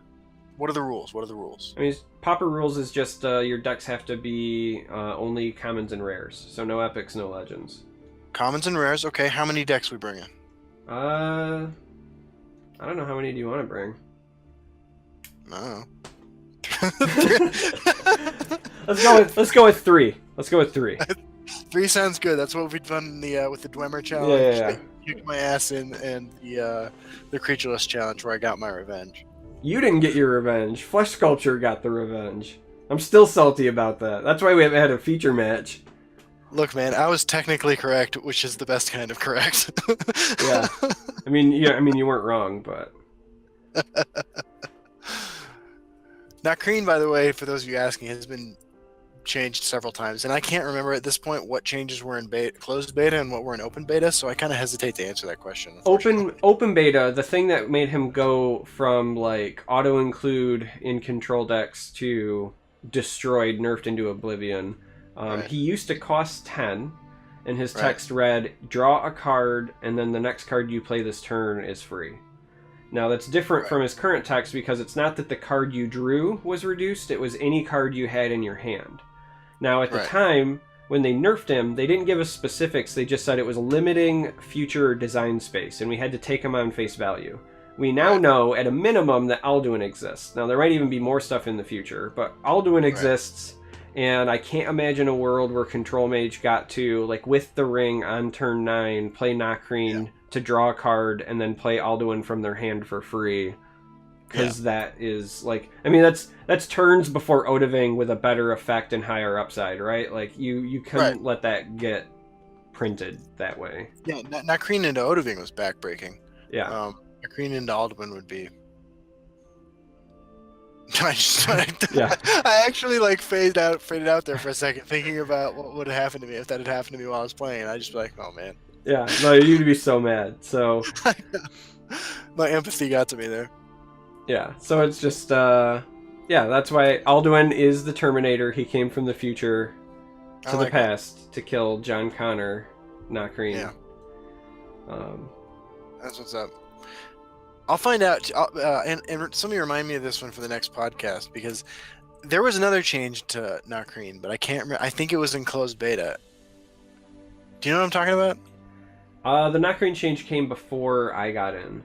What are the rules? What are the rules? I mean, Popper rules is just your decks have to be only commons and rares, so no epics, no legends. Commons and rares. Okay, how many decks we bring in? I don't know, how many do you want to bring? No. Let's go with 3. Let's go with 3. 3 sounds good. That's what we've done with the Dwemer challenge. Yeah. Kicked my ass in, and the Creatureless challenge where I got my revenge. You didn't get your revenge. Flesh Sculpture got the revenge. I'm still salty about that. That's why we haven't had a feature match. Look, man, I was technically correct, which is the best kind of correct. Yeah. I mean, you weren't wrong, but Nakreen, by the way, for those of you asking, has been changed several times, and I can't remember at this point what changes were in closed beta and what were in open beta, so I kind of hesitate to answer that question. open beta, the thing that made him go from like auto include in control decks to destroyed, nerfed into oblivion. Right. He used to cost 10, and his Right. text read, draw a card, and then the next card you play this turn is free. Now that's different Right. from his current text because it's not that the card you drew was reduced, it was any card you had in your hand. Now at the Right. time, when they nerfed him, they didn't give us specifics, they just said it was limiting future design space, and we had to take him on face value. We now Right. know at a minimum that Alduin exists. Now there might even be more stuff in the future, but Alduin exists. And I can't imagine a world where Control Mage got to, like, with the ring on turn 9, play Nakreen to draw a card, and then play Alduin from their hand for free. Because that is, like... I mean, that's turns before Odahviing with a better effect and higher upside, right? Like, you couldn't let that get printed that way. Yeah, Nakreen into Odahviing was backbreaking. Yeah. Nakreen into Alduin would be... Yeah. I actually like faded out there for a second, thinking about what would have happened to me if that had happened to me while I was playing. And I just be like, oh man. Yeah, no, you'd be so mad. So My empathy got to me there. yeah, so it's just that's why Alduin is the Terminator. He came from the future to the past to kill John Connor, Nakreen. Yeah. That's what's up. I'll find out, and somebody remind me of this one for the next podcast, because there was another change to Nakreen, but I can't remember. I think it was in closed beta. Do you know what I'm talking about? The Nakreen change came before I got in.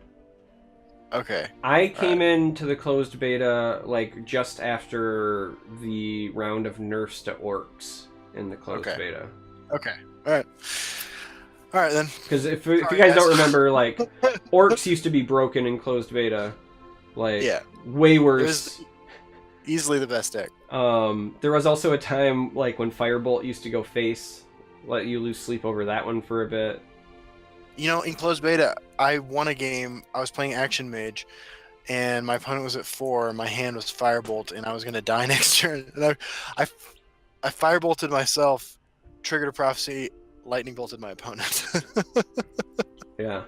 Okay. I came into the closed beta like just after the round of nerfs to orcs in the closed beta. Okay. All right then. Because if you guys don't remember, like, orcs used to be broken in closed beta, like way worse. It was easily the best deck. There was also a time like when Firebolt used to go face, let you lose sleep over that one for a bit. You know, in closed beta, I won a game. I was playing Action Mage, and my opponent was at 4. My hand was Firebolt, and I was gonna die next turn. And I Firebolted myself, triggered a prophecy, lightning bolted my opponent. Yeah.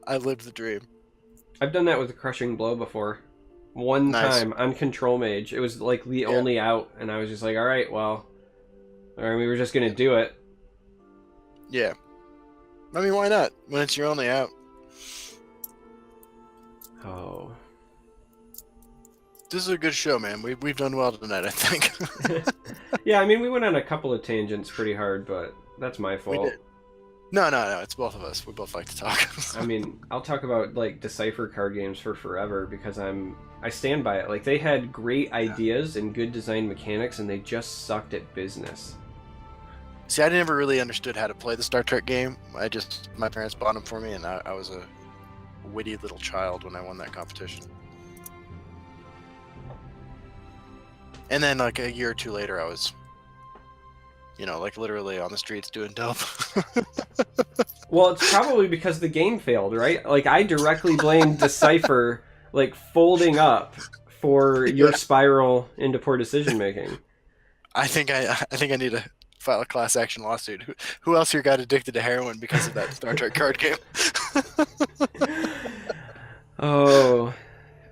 I lived the dream. I've done that with a crushing blow before. one Nice. time on Control Mage. It was like the Yeah. only out, and I was just like, all right, well, or we were just gonna do it. Yeah. I mean, why not? When it's your only out. Oh. This is a good show, man. We've done well tonight, I think. Yeah, I mean, we went on a couple of tangents pretty hard, but that's my We fault. did. No. It's both of us. We both like to talk. I mean, I'll talk about like Decipher card games for forever because I stand by it. Like they had great ideas and good design mechanics, and they just sucked at business. See, I never really understood how to play the Star Trek game. My parents bought them for me, and I was a witty little child when I won that competition. And then, like, a year or two later, I was, like, literally on the streets doing dope. Well, it's probably because the game failed, right? Like I directly blame Decipher like folding up for your spiral into poor decision making. I think I need to file a class action lawsuit. Who else here got addicted to heroin because of that Star Trek card game? Oh,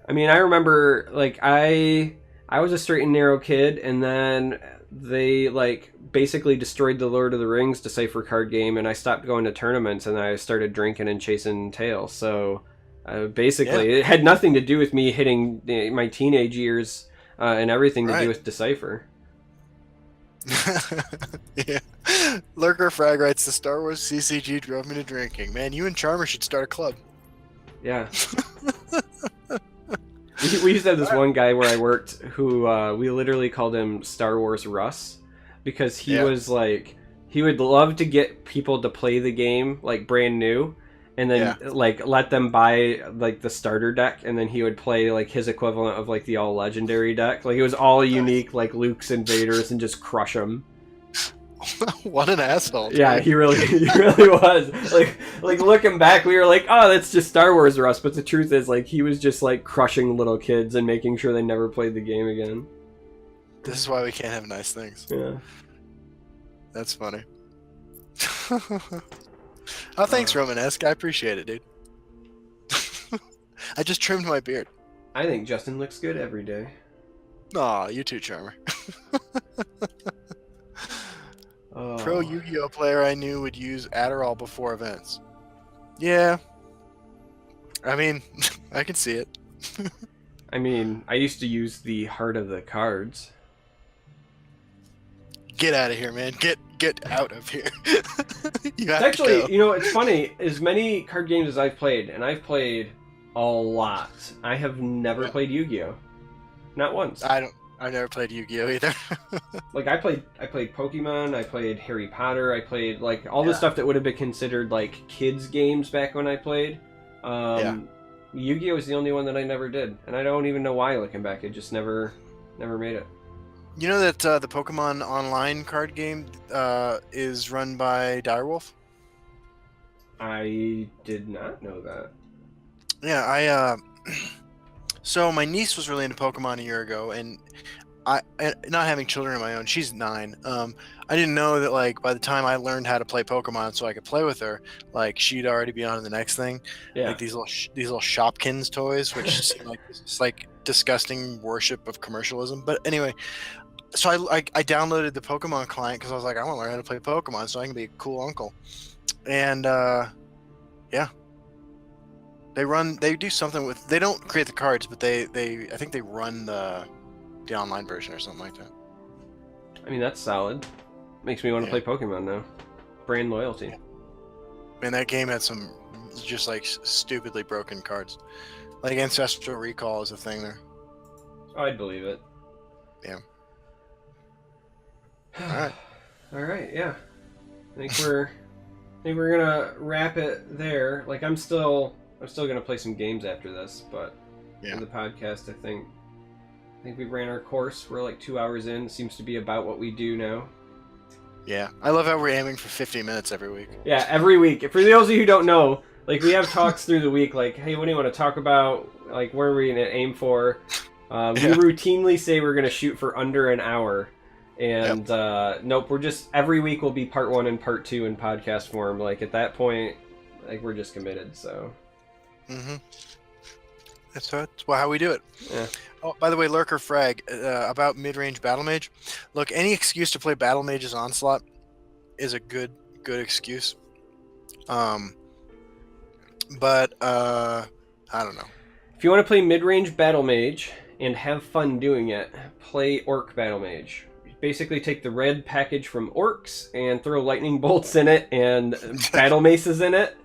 I mean, I remember like I was a straight and narrow kid, and then they like basically destroyed the Lord of the Rings Decipher card game, and I stopped going to tournaments, and I started drinking and chasing tails. So basically, it had nothing to do with me hitting my teenage years, and everything to do with Decipher. Yeah. Lurker Frag writes, the Star Wars CCG drove me to drinking. Man, you and Charmer should start a club. Yeah. We used to have this one guy where I worked who we literally called him Star Wars Russ because he was like, he would love to get people to play the game like brand new and then like let them buy like the starter deck, and then he would play like his equivalent of like the all legendary deck. Like it was all unique like Luke's and Vader's and just crush them. What an asshole. Yeah, he really was. Like looking back, we were like, oh, that's just Star Wars Russ. But the truth is, like, he was just like crushing little kids and making sure they never played the game again. This is why we can't have nice things. Yeah, that's funny. Oh, thanks, Romanesque. I appreciate it, dude. I just trimmed my beard. I think Justin looks good every day. Aw, you too, Charmer. Oh. Pro Yu-Gi-Oh player I knew would use Adderall before events. Yeah. I mean, I can see it. I mean, I used to use the heart of the cards. Get out of here, man. Get out of here. Actually, it's funny. As many card games as I've played, and I've played a lot, I have never played Yu-Gi-Oh. Not once. I've never played Yu-Gi-Oh either. Like I played Pokemon, I played Harry Potter, I played like all the stuff that would have been considered like kids games back when I played. Yu-Gi-Oh is the only one that I never did, and I don't even know why. Looking back, it just never made it. You know that the Pokemon Online card game is run by Direwolf? I did not know that. Yeah, so my niece was really into Pokemon a year ago, and not having children of my own, she's 9. I didn't know that like by the time I learned how to play Pokemon, so I could play with her, like she'd already be on to the next thing. Yeah. Like these little Shopkins toys, which seem like it's like disgusting worship of commercialism. But anyway, so I downloaded the Pokemon client because I was like, I want to learn how to play Pokemon so I can be a cool uncle. And they do something with, they don't create the cards, but I think they run the online version or something like that. I mean, that's solid. Makes me want to play Pokemon now. Brand loyalty. Man, that game had some just like stupidly broken cards. Like Ancestral Recall is a thing there. Oh, I'd believe it. Yeah. Alright. Alright, yeah. I think we're gonna wrap it there. Like I'm still gonna play some games after this, but in the podcast I think we ran our course. We're like 2 hours in. It seems to be about what we do now. Yeah. I love how we're aiming for 50 minutes every week. Yeah, every week. For those of you who don't know, like we have talks through the week, like, hey, what do you want to talk about? Like, where are we gonna aim for? We routinely say we're gonna shoot for under an hour. And nope, we're just every week will be part 1 and part 2 in podcast form. Like at that point, like we're just committed. So. That's how we do it. Yeah. Oh, by the way, Lurker Frag, about mid-range Battle Mage. Look, any excuse to play Battle Mage's Onslaught is a good excuse. But I don't know. If you want to play mid-range Battle Mage and have fun doing it, play Orc Battle Mage. Basically take the red package from Orcs and throw lightning bolts in it and battle maces in it.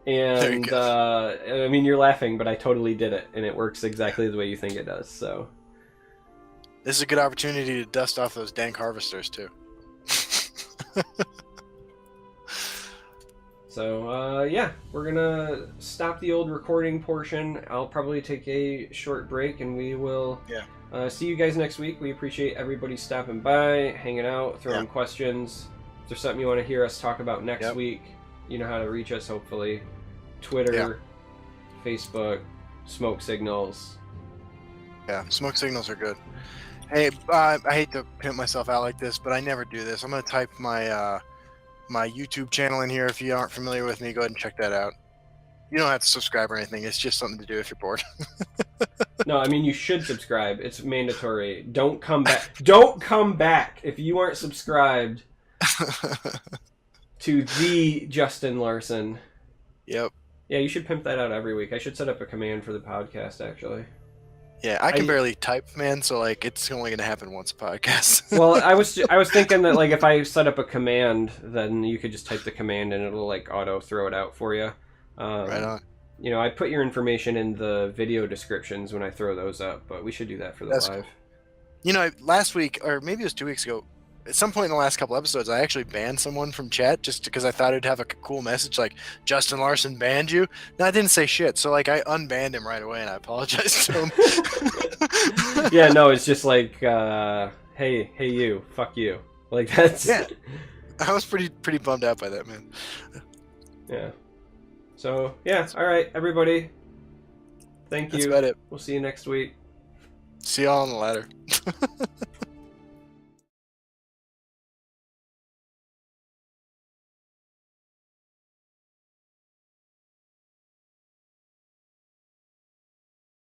And I mean, you're laughing, but I totally did it, and it works exactly the way you think it does. So this is a good opportunity to dust off those dank harvesters too. So yeah, we're gonna stop the old recording portion. I'll probably take a short break, and we will see you guys next week. We appreciate everybody stopping by, hanging out, throwing questions. If there's something you want to hear us talk about next week, you know how to reach us, hopefully. Twitter, Facebook, smoke signals. Yeah, smoke signals are good. Hey, I hate to pimp myself out like this, but I never do this. I'm going to type my my YouTube channel in here. If you aren't familiar with me, go ahead and check that out. You don't have to subscribe or anything. It's just something to do if you're bored. No, I mean, you should subscribe. It's mandatory. Don't come back. Don't come back if you aren't subscribed to the Justin Larson. Yep. Yeah, you should pimp that out every week. I should set up a command for the podcast, actually. Yeah, I can barely type, man, so like it's only going to happen once a podcast. Well, I was thinking that like if I set up a command, then you could just type the command and it'll like auto throw it out for you. Right on. You know, I put your information in the video descriptions when I throw those up, but we should do that for the live. Cool. You know, last week, or maybe it was 2 weeks ago, at some point in the last couple episodes, I actually banned someone from chat just because I thought it'd have a cool message like, Justin Larson banned you. No, I didn't say shit, so like I unbanned him right away and I apologized to him. Yeah, no, it's just like, hey you, fuck you. Like that's... Yeah, I was pretty bummed out by that, man. Yeah. So, yeah, alright, everybody. Thank you. That's about it. We'll see you next week. See y'all on the ladder.